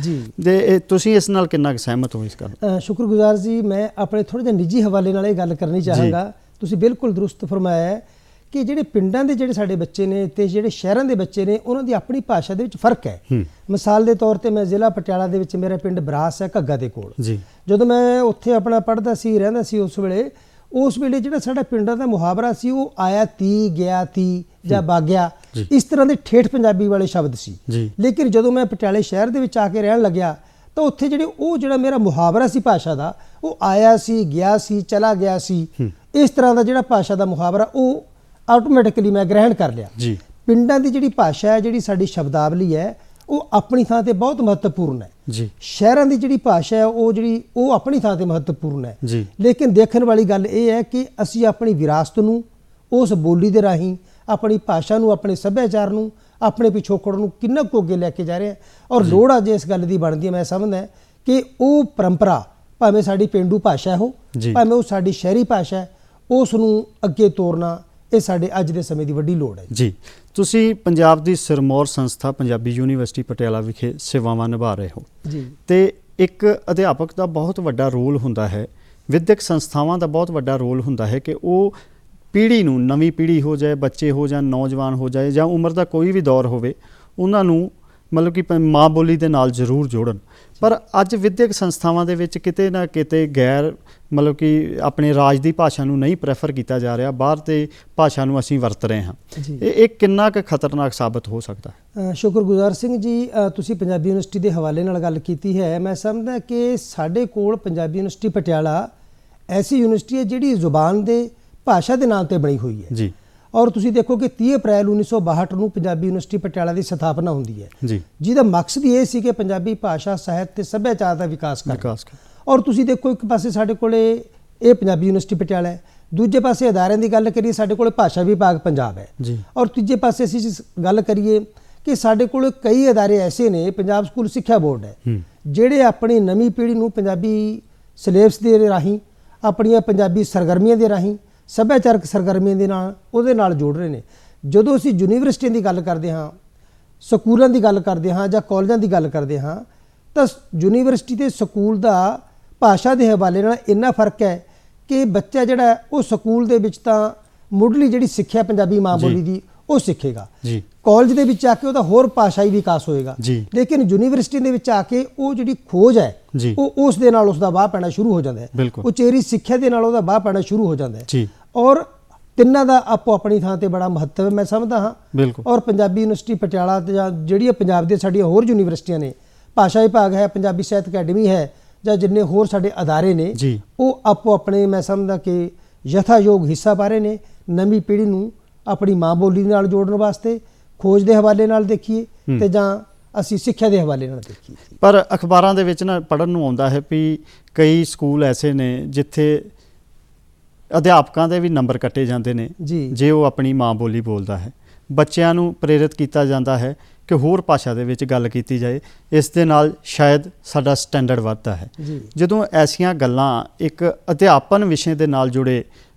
ਤੇ ਤੁਸੀਂ ਇਸ ਨਾਲ ਕਿੰਨਾ ਕੁ ਸਹਿਮਤ ਹੋ ਇਸ ਗੱਲ? ਸ਼ੁਕਰਗੁਜ਼ਾਰ ਜੀ, ਮੈਂ ਆਪਣੇ ਥੋੜ੍ਹੇ ਜਿਹੇ ਨਿੱਜੀ ਹਵਾਲੇ ਨਾਲ ਇਹ ਗੱਲ ਕਰਨੀ ਚਾਹਾਂਗਾ। ਤੁਸੀਂ ਬਿਲਕੁਲ ਦਰੁਸਤ ਫਰਮਾਇਆ ਹੈ ਕਿ ਜਿਹੜੇ ਪਿੰਡਾਂ ਦੇ ਜਿਹੜੇ ਸਾਡੇ ਬੱਚੇ ਨੇ ਤੇ ਜਿਹੜੇ ਸ਼ਹਿਰਾਂ ਦੇ ਬੱਚੇ ਨੇ, ਉਹਨਾਂ ਦੀ ਆਪਣੀ ਭਾਸ਼ਾ ਦੇ ਵਿੱਚ ਫਰਕ ਹੈ। ਮਿਸਾਲ ਦੇ ਤੌਰ ਤੇ ਮੈਂ ਜ਼ਿਲ੍ਹਾ ਪਟਿਆਲਾ ਦੇ ਵਿੱਚ ਮੇਰਾ ਪਿੰਡ ਬਰਾਸ ਹੈ, ਘੱਗਾ ਦੇ ਕੋਲ। ਜਦੋਂ ਮੈਂ ਉੱਥੇ ਆਪਣਾ ਪੜ੍ਹਦਾ ਸੀ, ਰਹਿੰਦਾ ਸੀ, ਉਸ ਵੇਲੇ ਜਿਹੜਾ ਸਾਡਾ ਪਿੰਡਾਂ ਦਾ ਮੁਹਾਵਰਾ ਸੀ ਉਹ ਆਇਆ ਤੀ, ਗਿਆ ਤੀ ਜਾਂ ਬਾਗਿਆ, ਇਸ ਤਰ੍ਹਾਂ ਦੇ ਠੇਠ ਪੰਜਾਬੀ ਵਾਲੇ ਸ਼ਬਦ ਸੀ। ਲੇਕਿਨ ਜਦੋਂ ਮੈਂ ਪਟਿਆਲੇ ਸ਼ਹਿਰ ਦੇ ਵਿੱਚ ਆ ਕੇ ਰਹਿਣ ਲੱਗਿਆ ਤਾਂ ਉੱਥੇ ਜਿਹੜਾ ਮੇਰਾ ਮੁਹਾਵਰਾ ਸੀ ਭਾਸ਼ਾ ਦਾ, ਉਹ ਆਇਆ ਸੀ, ਗਿਆ ਸੀ, ਚਲਾ ਗਿਆ ਸੀ, ਇਸ ਤਰ੍ਹਾਂ ਦਾ ਜਿਹੜਾ ਭਾਸ਼ਾ ਦਾ ਮੁਹਾਵਰਾ ਉਹ ਆਟੋਮੈਟਿਕਲੀ ਮੈਂ ਗ੍ਰਹਿਣ ਕਰ ਲਿਆ। ਪਿੰਡਾਂ ਦੀ ਜਿਹੜੀ ਭਾਸ਼ਾ ਹੈ, ਜਿਹੜੀ ਸਾਡੀ ਸ਼ਬਦਾਵਲੀ ਹੈ, ਉਹ ਆਪਣੀ ਥਾਂ ਤੇ ਬਹੁਤ ਮਹੱਤਵਪੂਰਨ ਹੈ। ਸ਼ਹਿਰਾਂ ਦੀ ਜਿਹੜੀ ਭਾਸ਼ਾ ਹੈ ਉਹ ਆਪਣੀ ਥਾਂ ਤੇ ਮਹੱਤਵਪੂਰਨ ਹੈ। ਲੇਕਿਨ ਦੇਖਣ ਵਾਲੀ ਗੱਲ ਇਹ ਹੈ ਕਿ ਅਸੀਂ ਆਪਣੀ ਵਿਰਾਸਤ ਨੂੰ, ਉਸ ਬੋਲੀ ਦੇ ਰਾਹੀਂ ਆਪਣੀ ਭਾਸ਼ਾ ਨੂੰ, ਆਪਣੇ ਸੱਭਿਆਚਾਰ ਨੂੰ, ਆਪਣੇ ਪਿਛੋਕੜ ਨੂੰ ਕਿੰਨਾ ਕੁ ਅੱਗੇ ਲੈ ਕੇ ਜਾ ਰਹੇ ਹਾਂ। ਔਰ ਲੋੜ ਅੱਜ ਇਸ ਗੱਲ ਦੀ ਬਣਦੀ ਹੈ, ਮੈਂ ਸਮਝਦਾ ਕਿ ਉਹ ਪਰੰਪਰਾ, ਭਾਵੇਂ ਸਾਡੀ ਪੇਂਡੂ ਭਾਸ਼ਾ ਹੈ, ਭਾਵੇਂ ਉਹ ਸਾਡੀ ਸ਼ਹਿਰੀ ਭਾਸ਼ਾ ਹੈ, ਉਸ ਨੂੰ ਅੱਗੇ ਤੋਰਨਾ ਇਹ ਸਾਡੇ ਅੱਜ ਦੇ ਸਮੇਂ ਦੀ ਵੱਡੀ ਲੋੜ ਹੈ। ਜੀ, ਤੁਸੀਂ ਪੰਜਾਬ ਦੀ ਸਿਰਮੌਰ ਸੰਸਥਾ ਪੰਜਾਬੀ ਯੂਨੀਵਰਸਿਟੀ ਪਟਿਆਲਾ ਵਿਖੇ ਸੇਵਾਵਾਂ ਨਿਭਾ ਰਹੇ ਹੋ ਤੇ ਇੱਕ ਅਧਿਆਪਕ ਦਾ ਬਹੁਤ ਵੱਡਾ ਰੋਲ ਹੁੰਦਾ ਹੈ, ਵਿਦਿਅਕ ਸੰਸਥਾਵਾਂ ਦਾ ਬਹੁਤ ਵੱਡਾ ਰੋਲ ਹੁੰਦਾ ਹੈ ਕਿ ਉਹ ਪੀੜ੍ਹੀ ਨੂੰ, ਨਵੀਂ ਪੀੜ੍ਹੀ ਹੋ ਜਾਏ, ਬੱਚੇ ਹੋ ਜਾਣ, ਨੌਜਵਾਨ ਹੋ ਜਾਏ ਜਾਂ ਉਮਰ ਦਾ ਕੋਈ ਵੀ ਦੌਰ ਹੋਵੇ, ਉਹਨਾਂ ਨੂੰ ਮਤਲਬ ਕਿ ਮਾਂ ਬੋਲੀ ਦੇ ਨਾਲ ਜ਼ਰੂਰ ਜੋੜਨ। ਪਰ ਅੱਜ ਵਿਦਿਅਕ ਸੰਸਥਾਵਾਂ ਦੇ ਵਿੱਚ ਕਿਤੇ ਨਾ ਕਿਤੇ ਗੈਰ ਮਤਲਬ ਕਿ ਆਪਣੇ ਰਾਜ ਦੀ ਭਾਸ਼ਾ ਨੂੰ ਨਹੀਂ ਪ੍ਰੈਫਰ ਕੀਤਾ ਜਾ ਰਿਹਾ, ਬਾਹਰ ਤੇ ਭਾਸ਼ਾ ਨੂੰ ਅਸੀਂ ਵਰਤ ਰਹੇ ਹਾਂ। ਇਹ ਕਿੰਨਾ ਕੁ ਖਤਰਨਾਕ ਸਾਬਤ ਹੋ ਸਕਦਾ ਹੈ? ਸ਼ੁਕਰਗੁਜ਼ਾਰ ਸਿੰਘ ਜੀ, ਤੁਸੀਂ ਪੰਜਾਬੀ ਯੂਨੀਵਰਸਿਟੀ ਦੇ ਹਵਾਲੇ ਨਾਲ ਗੱਲ ਕੀਤੀ ਹੈ। ਮੈਂ ਸਮਝਦਾ ਕਿ ਸਾਡੇ ਕੋਲ ਪੰਜਾਬੀ ਯੂਨੀਵਰਸਿਟੀ ਪਟਿਆਲਾ ਐਸੀ ਯੂਨੀਵਰਸਿਟੀ ਹੈ ਜਿਹੜੀ ਜ਼ੁਬਾਨ ਦੇ, ਭਾਸ਼ਾ ਦੇ ਨਾਂ ਤੇ ਬਣੀ ਹੋਈ ਹੈ। ਔਰ ਤੁਸੀਂ ਦੇਖੋ ਕਿ 30 ਅਪ੍ਰੈਲ 1962 ਨੂੰ ਪੰਜਾਬੀ ਯੂਨੀਵਰਸਿਟੀ ਪਟਿਆਲਾ ਦੀ ਸਥਾਪਨਾ ਹੁੰਦੀ ਹੈ, ਜਿਹਦਾ ਮਕਸਦ ਇਹ ਸੀ ਕਿ ਪੰਜਾਬੀ ਭਾਸ਼ਾ, ਸਾਹਿਤ ਤੇ ਸੱਭਿਆਚਾਰ ਦਾ ਵਿਕਾਸ ਕਰਨਾ। ਔਰ ਤੁਸੀਂ ਦੇਖੋ, ਇੱਕ ਪਾਸੇ ਸਾਡੇ ਕੋਲੇ ਇਹ ਪੰਜਾਬੀ ਯੂਨੀਵਰਸਿਟੀ ਪਟਿਆਲਾ ਹੈ, ਦੂਜੇ ਪਾਸੇ ਅਦਾਰਿਆਂ ਦੀ ਗੱਲ ਕਰੀਏ, ਸਾਡੇ ਕੋਲ ਭਾਸ਼ਾ ਵਿਭਾਗ ਪੰਜਾਬ ਹੈ। ਔਰ ਤੀਜੇ ਪਾਸੇ ਅਸੀਂ ਗੱਲ ਕਰੀਏ ਕਿ ਸਾਡੇ ਕੋਲ ਕਈ ਅਦਾਰੇ ਐਸੇ ਨੇ, ਪੰਜਾਬ ਸਕੂਲ ਸਿੱਖਿਆ ਬੋਰਡ ਹੈ, ਜਿਹੜੇ ਆਪਣੀ ਨਵੀਂ ਪੀੜ੍ਹੀ ਨੂੰ ਪੰਜਾਬੀ ਸਿਲੇਬਸ ਦੇ ਰਾਹੀਂ, ਆਪਣੀਆਂ ਪੰਜਾਬੀ ਸਰਗਰਮੀਆਂ ਦੇ ਰਾਹੀਂ, ਸੱਭਿਆਚਾਰਕ ਸਰਗਰਮੀਆਂ ਦੇ ਨਾਲ ਉਹਦੇ ਨਾਲ ਜੋੜ ਰਹੇ ਨੇ। ਜਦੋਂ ਅਸੀਂ ਯੂਨੀਵਰਸਿਟੀਆਂ ਦੀ ਗੱਲ ਕਰਦੇ ਹਾਂ, ਸਕੂਲਾਂ ਦੀ ਗੱਲ ਕਰਦੇ ਹਾਂ ਜਾਂ ਕਾਲਜਾਂ ਦੀ ਗੱਲ ਕਰਦੇ ਹਾਂ, ਤਾਂ ਯੂਨੀਵਰਸਿਟੀ ਤੇ ਸਕੂਲ ਦਾ ਭਾਸ਼ਾ ਦੇ ਹਵਾਲੇ ਨਾਲ ਇੰਨਾ ਫਰਕ ਹੈ ਕਿ ਬੱਚਾ ਜਿਹੜਾ ਉਹ ਸਕੂਲ ਦੇ ਵਿੱਚ ਤਾਂ ਮੁੱਢਲੀ ਜਿਹੜੀ ਸਿੱਖਿਆ ਪੰਜਾਬੀ ਮਾਂ ਬੋਲੀ ਦੀ ਉਹ ਸਿੱਖੇਗਾ, ਕਾਲਜ ਦੇ ਵਿੱਚ ਆ ਕੇ ਉਹਦਾ ਹੋਰ ਭਾਸ਼ਾਈ ਵਿਕਾਸ ਹੋਏਗਾ। ਲੇਕਿਨ ਯੂਨੀਵਰਸਿਟੀ ਦੇ ਵਿੱਚ ਆ ਕੇ ਉਹ ਜਿਹੜੀ ਖੋਜ ਹੈ ਉਹ ਉਸ ਦੇ ਨਾਲ ਉਸਦਾ ਵਾਹ ਪੈਣਾ ਸ਼ੁਰੂ ਹੋ ਜਾਂਦਾ ਹੈ, ਉਚੇਰੀ ਸਿੱਖਿਆ ਦੇ ਨਾਲ ਉਹਦਾ ਵਾਹ ਪੈਣਾ ਸ਼ੁਰੂ ਹੋ ਜਾਂਦਾ ਹੈ। ਔਰ ਤਿੰਨਾਂ ਦਾ ਆਪੋ ਆਪਣੀ ਥਾਂ ਤੇ ਬੜਾ ਮਹੱਤਵ ਹੈ, ਮੈਂ ਸਮਝਦਾ ਹਾਂ। ਔਰ ਪੰਜਾਬੀ ਯੂਨੀਵਰਸਿਟੀ ਪਟਿਆਲਾ ਤੇ ਜਾਂ ਜਿਹੜੀਆਂ ਪੰਜਾਬ ਦੀਆਂ ਸਾਡੀਆਂ ਹੋਰ ਯੂਨੀਵਰਸਿਟੀਆਂ ਨੇ, ਭਾਸ਼ਾ ਵਿਭਾਗ ਹੈ, ਪੰਜਾਬੀ ਸਾਹਿਤ ਅਕੈਡਮੀ ਹੈ, ਜਾਂ ਜਿੰਨੇ ਹੋਰ ਸਾਡੇ ਅਦਾਰੇ ਨੇ, ਉਹ ਆਪੋ ਆਪਣੇ, ਮੈਂ ਸਮਝਦਾ ਕਿ ਯਥਾਯੋਗ ਹਿੱਸਾ ਪਾ ਰਹੇ ਨੇ ਨਵੀਂ ਪੀੜ੍ਹੀ ਨੂੰ ਆਪਣੀ ਮਾਂ ਬੋਲੀ ਨਾਲ ਜੋੜਨ ਵਾਸਤੇ। ਖੋਜ ਦੇ ਹਵਾਲੇ ਨਾਲ ਦੇਖੀਏ ਤੇ ਜਾਂ ਅਸੀਂ ਸਿੱਖਿਆ ਦੇ ਹਵਾਲੇ ਨਾਲ ਦੇਖੀਏ। ਪਰ ਅਖਬਾਰਾਂ ਦੇ ਵਿੱਚ ਨਾ ਪੜ੍ਹਨ ਨੂੰ ਆਉਂਦਾ ਹੈ ਵੀ ਕਈ ਸਕੂਲ ਐਸੇ ਨੇ ਜਿੱਥੇ ਅਧਿਆਪਕਾਂ ਦੇ ਵੀ ਨੰਬਰ ਕੱਟੇ ਜਾਂਦੇ ਨੇ ਜੇ ਉਹ ਆਪਣੀ ਮਾਂ ਬੋਲੀ ਬੋਲਦਾ ਹੈ। ਬੱਚਿਆਂ ਨੂੰ ਪ੍ਰੇਰਿਤ ਕੀਤਾ ਜਾਂਦਾ ਹੈ ਕਿ ਹੋਰ ਭਾਸ਼ਾ ਦੇ ਵਿੱਚ ਗੱਲ ਕੀਤੀ ਜਾਏ, ਇਸ ਦੇ ਨਾਲ ਸ਼ਾਇਦ ਸਾਡਾ ਸਟੈਂਡਰਡ ਵੱਧਦਾ ਹੈ। ਜਦੋਂ ਐਸੀਆਂ ਗੱਲਾਂ ਇੱਕ ਅਧਿਆਪਨ ਵਿਸ਼ੇ ਦੇ ਨਾਲ ਜੁੜੇ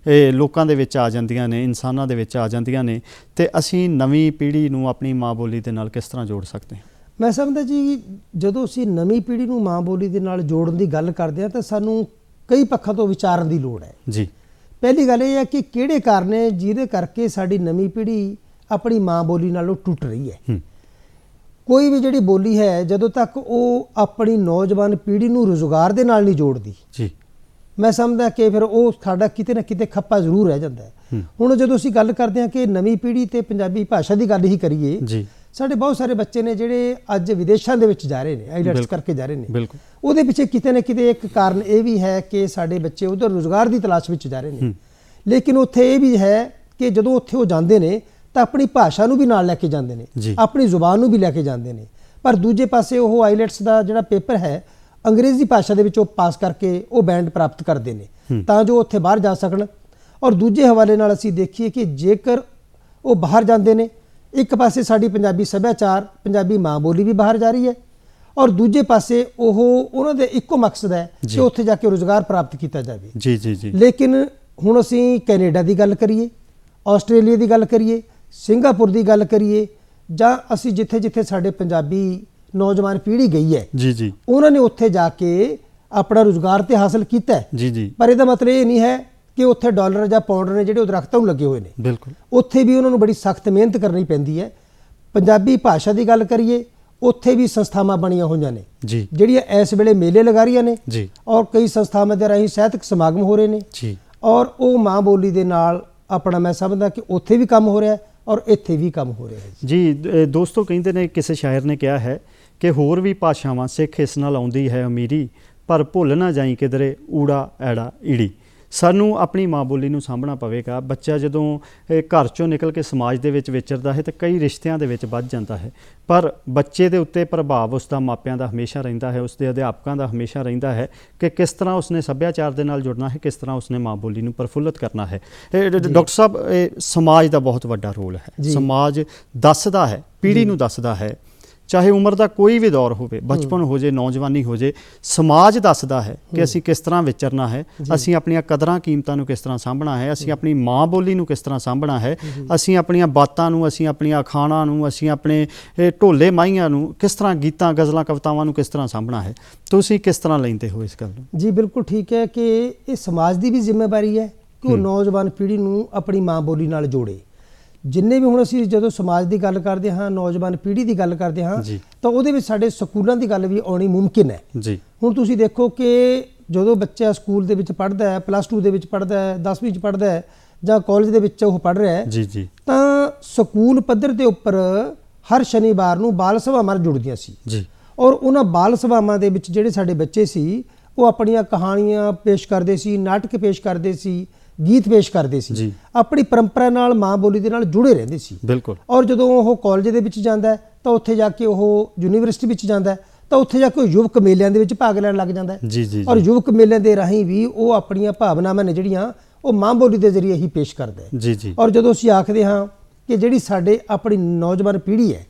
ਲੋਕਾਂ ਦੇ ਵਿੱਚ ਆ ਜਾਂਦੀਆਂ ਨੇ, ਇਨਸਾਨਾਂ ਦੇ ਵਿੱਚ ਆ ਜਾਂਦੀਆਂ ਨੇ, ਤੇ ਅਸੀਂ ਨਵੀਂ ਪੀੜ੍ਹੀ ਨੂੰ ਆਪਣੀ ਮਾਂ ਬੋਲੀ ਦੇ ਨਾਲ ਕਿਸ ਤਰ੍ਹਾਂ ਜੋੜ ਸਕਦੇ ਹਾਂ? ਮੈਂ ਸਮਝਦਾ ਜੀ, ਜਦੋਂ ਅਸੀਂ ਨਵੀਂ ਪੀੜ੍ਹੀ ਨੂੰ ਮਾਂ ਬੋਲੀ ਦੇ ਨਾਲ ਜੋੜਨ ਦੀ ਗੱਲ ਕਰਦੇ ਹਾਂ ਤਾਂ ਸਾਨੂੰ ਕਈ ਪੱਖਾਂ ਤੋਂ ਵਿਚਾਰਨ ਦੀ ਲੋੜ ਹੈ ਜੀ। ਪਹਿਲੀ ਗੱਲ ਇਹ ਹੈ ਕਿ ਕਿਹੜੇ ਕਾਰਨ ਨੇ ਜਿਹਦੇ ਕਰਕੇ ਸਾਡੀ ਨਵੀਂ ਪੀੜ੍ਹੀ ਆਪਣੀ ਮਾਂ ਬੋਲੀ ਨਾਲੋਂ ਟੁੱਟ ਰਹੀ ਹੈ। ਕੋਈ ਵੀ ਜਿਹੜੀ ਬੋਲੀ ਹੈ, ਜਦੋਂ ਤੱਕ ਉਹ ਆਪਣੀ ਨੌਜਵਾਨ ਪੀੜ੍ਹੀ ਨੂੰ ਰੁਜ਼ਗਾਰ ਦੇ ਨਾਲ ਨਹੀਂ ਜੋੜਦੀ ਜੀ, ਮੈਂ ਸਮਝਦਾ ਕਿ ਫਿਰ ਉਹ ਸਾਡਾ ਕਿਤੇ ਨਾ ਕਿਤੇ ਖੱਪਾ ਜ਼ਰੂਰ ਰਹਿ ਜਾਂਦਾ ਹੈ। ਹੁਣ ਜਦੋਂ ਅਸੀਂ ਗੱਲ ਕਰਦੇ ਹਾਂ ਕਿ ਨਵੀਂ ਪੀੜ੍ਹੀ ਤੇ ਪੰਜਾਬੀ ਭਾਸ਼ਾ ਦੀ ਗੱਲ ਹੀ ਕਰੀਏ ਜੀ, ਸਾਡੇ ਬਹੁਤ ਸਾਰੇ ਬੱਚੇ ਨੇ ਜਿਹੜੇ ਅੱਜ ਵਿਦੇਸ਼ਾਂ ਦੇ ਵਿੱਚ ਜਾ ਰਹੇ ਨੇ, ਆਈਲੈਟਸ ਕਰਕੇ ਜਾ ਰਹੇ ਨੇ। ਉਹਦੇ ਪਿੱਛੇ ਕਿਤੇ ਨਾ ਕਿਤੇ ਇੱਕ ਕਾਰਨ ਇਹ ਵੀ ਹੈ ਕਿ ਸਾਡੇ ਬੱਚੇ ਉਧਰ ਰੁਜ਼ਗਾਰ ਦੀ ਤਲਾਸ਼ ਵਿੱਚ ਜਾ ਰਹੇ ਨੇ, ਲੇਕਿਨ ਉੱਥੇ ਇਹ ਵੀ ਹੈ ਕਿ ਜਦੋਂ ਉੱਥੇ ਉਹ ਜਾਂਦੇ ਨੇ ਤਾਂ ਆਪਣੀ ਭਾਸ਼ਾ ਨੂੰ ਵੀ ਨਾਲ ਲੈ ਕੇ ਜਾਂਦੇ ਨੇ, ਆਪਣੀ ਜ਼ੁਬਾਨ ਨੂੰ ਵੀ ਲੈ ਕੇ ਜਾਂਦੇ ਨੇ। ਪਰ ਦੂਜੇ ਪਾਸੇ ਉਹ ਆਈਲੈਟਸ ਦਾ ਜਿਹੜਾ ਪੇਪਰ ਹੈ ਅੰਗਰੇਜ਼ੀ ਭਾਸ਼ਾ ਦੇ ਵਿੱਚ ਉਹ ਪਾਸ ਕਰਕੇ ਉਹ ਬੈਂਡ ਪ੍ਰਾਪਤ ਕਰਦੇ ਨੇ ਤਾਂ ਜੋ ਉੱਥੇ ਬਾਹਰ ਜਾ ਸਕਣ। ਔਰ ਦੂਜੇ ਹਵਾਲੇ ਨਾਲ ਅਸੀਂ ਦੇਖੀਏ ਕਿ ਜੇਕਰ ਉਹ ਬਾਹਰ ਜਾਂਦੇ ਨੇ, ਇੱਕ ਪਾਸੇ ਸਾਡੀ ਪੰਜਾਬੀ ਸੱਭਿਆਚਾਰ, ਪੰਜਾਬੀ ਮਾਂ ਬੋਲੀ ਵੀ ਬਾਹਰ ਜਾ ਰਹੀ ਹੈ, ਔਰ ਦੂਜੇ ਪਾਸੇ ਉਹਨਾਂ ਦੇ ਇੱਕੋ ਮਕਸਦ ਹੈ ਕਿ ਉੱਥੇ ਜਾ ਕੇ ਰੁਜ਼ਗਾਰ ਪ੍ਰਾਪਤ ਕੀਤਾ ਜਾਵੇ। ਜੀ ਜੀ ਜੀ। ਲੇਕਿਨ ਹੁਣ ਅਸੀਂ ਕੈਨੇਡਾ ਦੀ ਗੱਲ ਕਰੀਏ, ਆਸਟ੍ਰੇਲੀਆ ਦੀ ਗੱਲ ਕਰੀਏ, ਸਿੰਗਾਪੁਰ ਦੀ ਗੱਲ ਕਰੀਏ, ਜਾਂ ਅਸੀਂ ਜਿੱਥੇ ਜਿੱਥੇ ਸਾਡੇ ਪੰਜਾਬੀ ਨੌਜਵਾਨ ਪੀੜ੍ਹੀ ਗਈ ਹੈ ਜੀ ਜੀ, ਉਹਨਾਂ ਨੇ ਉੱਥੇ ਜਾ ਕੇ ਆਪਣਾ ਰੁਜ਼ਗਾਰ ਤੇ ਹਾਸਲ ਕੀਤਾ ਹੈ ਜੀ ਜੀ। ਪਰ ਇਹਦਾ ਮਤਲਬ ਇਹ ਨਹੀਂ ਹੈ ਕਿ ਉੱਥੇ ਡਾਲਰ ਜਾਂ ਪਾਉਂਡ ਨੇ ਜਿਹੜੇ ਉਹ ਦਰਖਤਾਂ ਨੂੰ ਲੱਗੇ ਹੋਏ ਨੇ। ਬਿਲਕੁਲ, ਉੱਥੇ ਵੀ ਉਹਨਾਂ ਨੂੰ ਬੜੀ ਸਖਤ ਮਿਹਨਤ ਕਰਨੀ ਪੈਂਦੀ ਹੈ। ਪੰਜਾਬੀ ਭਾਸ਼ਾ ਦੀ ਗੱਲ ਕਰੀਏ, ਉੱਥੇ ਵੀ ਸੰਸਥਾਵਾਂ ਬਣੀਆਂ ਹੋਈਆਂ ਨੇ ਜੀ, ਜਿਹੜੀਆਂ ਇਸ ਵੇਲੇ ਮੇਲੇ ਲਗਾ ਰਹੀਆਂ ਨੇ ਜੀ, ਔਰ ਕਈ ਸੰਸਥਾਵਾਂ ਦੇ ਰਾਹੀਂ ਸਾਹਿਤਕ ਸਮਾਗਮ ਹੋ ਰਹੇ ਨੇ ਜੀ, ਔਰ ਉਹ ਮਾਂ ਬੋਲੀ ਦੇ ਨਾਲ ਆਪਣਾ, ਮੈਂ ਸਮਝਦਾ ਕਿ ਉੱਥੇ ਵੀ ਕੰਮ ਹੋ ਰਿਹਾ ਔਰ ਇੱਥੇ ਵੀ ਕੰਮ ਹੋ ਰਿਹਾ ਹੈ ਜੀ। ਦੋਸਤੋ, ਕਹਿੰਦੇ ਨੇ, ਕਿਸੇ ਸ਼ਾਇਰ ਨੇ ਕਿਹਾ ਹੈ ਕਿ ਹੋਰ ਵੀ ਭਾਸ਼ਾਵਾਂ ਸਿੱਖ ਇਸ ਨਾਲ ਆਉਂਦੀ ਹੈ ਅਮੀਰੀ, ਪਰ ਭੁੱਲ ਨਾ ਜਾਈ ਕਿਧਰੇ ਊੜਾ ਐੜਾ ਈੜੀ। ਸਾਨੂੰ ਆਪਣੀ ਮਾਂ ਬੋਲੀ ਨੂੰ ਸਾਂਭਣਾ ਪਵੇਗਾ। ਬੱਚਾ ਜਦੋਂ ਘਰ ਚੋਂ ਨਿਕਲ ਕੇ ਸਮਾਜ ਦੇ ਵਿੱਚ ਵਿਚਰਦਾ ਹੈ ਤਾਂ ਕਈ ਰਿਸ਼ਤਿਆਂ ਦੇ ਵਿੱਚ ਵੱਧ ਜਾਂਦਾ ਹੈ, ਪਰ ਬੱਚੇ ਦੇ ਉੱਤੇ ਪ੍ਰਭਾਵ ਉਸ ਦਾ ਮਾਪਿਆਂ ਦਾ ਹਮੇਸ਼ਾ ਰਹਿੰਦਾ ਹੈ, ਉਸ ਦੇ ਅਧਿਆਪਕਾਂ ਦਾ ਹਮੇਸ਼ਾ ਰਹਿੰਦਾ ਹੈ ਕਿ ਕਿਸ ਤਰ੍ਹਾਂ ਉਸਨੇ ਸੱਭਿਆਚਾਰ ਦੇ ਨਾਲ ਜੁੜਨਾ ਹੈ, ਕਿਸ ਤਰ੍ਹਾਂ ਉਸਨੇ ਮਾਂ ਬੋਲੀ ਨੂੰ ਪ੍ਰਫੁੱਲਤ ਕਰਨਾ ਹੈ। ਡਾਕਟਰ ਸਾਹਿਬ, ਸਮਾਜ ਦਾ ਬਹੁਤ ਵੱਡਾ ਰੋਲ ਹੈ। ਸਮਾਜ ਦੱਸਦਾ ਹੈ, ਪੀੜ੍ਹੀ ਨੂੰ ਦੱਸਦਾ ਹੈ, ਚਾਹੇ ਉਮਰ ਦਾ ਕੋਈ ਵੀ ਦੌਰ ਹੋਵੇ, ਬਚਪਨ ਹੋ ਜੇ, ਨੌਜਵਾਨੀ ਹੋ ਜੇ, ਸਮਾਜ ਦੱਸਦਾ ਹੈ ਕਿ ਅਸੀਂ ਕਿਸ ਤਰ੍ਹਾਂ ਵਿਚਰਨਾ ਹੈ, ਅਸੀਂ ਆਪਣੀਆਂ ਕਦਰਾਂ ਕੀਮਤਾਂ ਨੂੰ ਕਿਸ ਤਰ੍ਹਾਂ ਸਾਂਭਣਾ ਹੈ, ਅਸੀਂ ਆਪਣੀ ਮਾਂ ਬੋਲੀ ਨੂੰ ਕਿਸ ਤਰ੍ਹਾਂ ਸਾਂਭਣਾ ਹੈ, ਅਸੀਂ ਆਪਣੀਆਂ ਬਾਤਾਂ ਨੂੰ, ਅਸੀਂ ਆਪਣੀਆਂ ਅਖਾਣਾਂ ਨੂੰ, ਅਸੀਂ ਆਪਣੇ ਢੋਲੇ ਮਾਹੀਆਂ ਨੂੰ ਕਿਸ ਤਰ੍ਹਾਂ, ਗੀਤਾਂ, ਗਜ਼ਲਾਂ, ਕਵਿਤਾਵਾਂ ਨੂੰ ਕਿਸ ਤਰ੍ਹਾਂ ਸਾਂਭਣਾ ਹੈ। ਤੁਸੀਂ ਕਿਸ ਤਰ੍ਹਾਂ ਲੈਂਦੇ ਹੋ ਇਸ ਗੱਲ ਨੂੰ? ਜੀ ਬਿਲਕੁਲ ਠੀਕ ਹੈ ਕਿ ਇਹ ਸਮਾਜ ਦੀ ਵੀ ਜ਼ਿੰਮੇਵਾਰੀ ਹੈ ਕਿ ਉਹ ਨੌਜਵਾਨ ਪੀੜ੍ਹੀ ਨੂੰ ਆਪਣੀ ਮਾਂ ਬੋਲੀ ਨਾਲ ਜੋੜੇ। ਜਿੰਨੇ ਵੀ ਹੁਣ ਅਸੀਂ ਜਦੋਂ ਸਮਾਜ ਦੀ ਗੱਲ ਕਰਦੇ ਹਾਂ, ਨੌਜਵਾਨ ਪੀੜ੍ਹੀ ਦੀ ਗੱਲ ਕਰਦੇ ਹਾਂ, ਤਾਂ ਉਹਦੇ ਵਿੱਚ ਸਾਡੇ ਸਕੂਲਾਂ ਦੀ ਗੱਲ ਵੀ ਆਉਣੀ ਮੁਮਕਿਨ ਹੈ ਜੀ। ਹੁਣ ਤੁਸੀਂ ਦੇਖੋ ਕਿ ਜਦੋਂ ਬੱਚਾ ਸਕੂਲ ਦੇ ਵਿੱਚ ਪੜ੍ਹਦਾ ਹੈ, +2 ਦੇ ਵਿੱਚ ਪੜ੍ਹਦਾ ਹੈ, 10ਵੀਂ 'ਚ ਪੜ੍ਹਦਾ ਹੈ, ਜਾਂ ਕਾਲਜ ਦੇ ਵਿੱਚ ਉਹ ਪੜ੍ਹ ਰਿਹਾ ਹੈ ਜੀ ਜੀ, ਤਾਂ ਸਕੂਲ ਪੱਧਰ ਦੇ ਉੱਪਰ ਹਰ ਸ਼ਨੀਵਾਰ ਨੂੰ ਬਾਲ ਸਭਾਵਾਂ ਜੁੜਦੀਆਂ ਸੀ ਜੀ, ਔਰ ਉਹਨਾਂ ਬਾਲ ਸਭਾਵਾਂ ਦੇ ਵਿੱਚ ਜਿਹੜੇ ਸਾਡੇ ਬੱਚੇ ਸੀ ਉਹ ਆਪਣੀਆਂ ਕਹਾਣੀਆਂ ਪੇਸ਼ ਕਰਦੇ ਸੀ, ਨਾਟਕ ਪੇਸ਼ ਕਰਦੇ ਸੀ, ਗੀਤ ਪੇਸ਼ ਕਰਦੇ ਸੀ, ਆਪਣੀ ਪਰੰਪਰਾ ਨਾਲ, ਮਾਂ ਬੋਲੀ ਦੇ ਨਾਲ ਜੁੜੇ ਰਹਿੰਦੇ ਸੀ। ਬਿਲਕੁਲ। ਔਰ ਜਦੋਂ ਉਹ ਕਾਲਜ ਦੇ ਵਿੱਚ ਜਾਂਦਾ ਤਾਂ ਉੱਥੇ ਜਾ ਕੇ ਉਹ ਯੂਨੀਵਰਸਿਟੀ ਵਿੱਚ ਜਾਂਦਾ ਤਾਂ ਉੱਥੇ ਜਾ ਕੇ ਯੁਵਕ ਮੇਲਿਆਂ ਦੇ ਵਿੱਚ ਭਾਗ ਲੈਣ ਲੱਗ ਜਾਂਦਾ ਜੀ ਜੀ, ਔਰ ਯੁਵਕ ਮੇਲਿਆਂ ਦੇ ਰਾਹੀਂ ਵੀ ਉਹ ਆਪਣੀਆਂ ਭਾਵਨਾਵਾਂ ਨੇ ਜਿਹੜੀਆਂ ਉਹ ਮਾਂ ਬੋਲੀ ਦੇ ਜ਼ਰੀਏ ਹੀ ਪੇਸ਼ ਕਰਦਾ ਹੈ ਜੀ ਜੀ। ਔਰ ਜਦੋਂ ਅਸੀਂ ਆਖਦੇ ਹਾਂ ਕਿ ਜਿਹੜੀ ਸਾਡੇ ਆਪਣੀ ਨੌਜਵਾਨ ਪੀੜ੍ਹੀ ਹੈ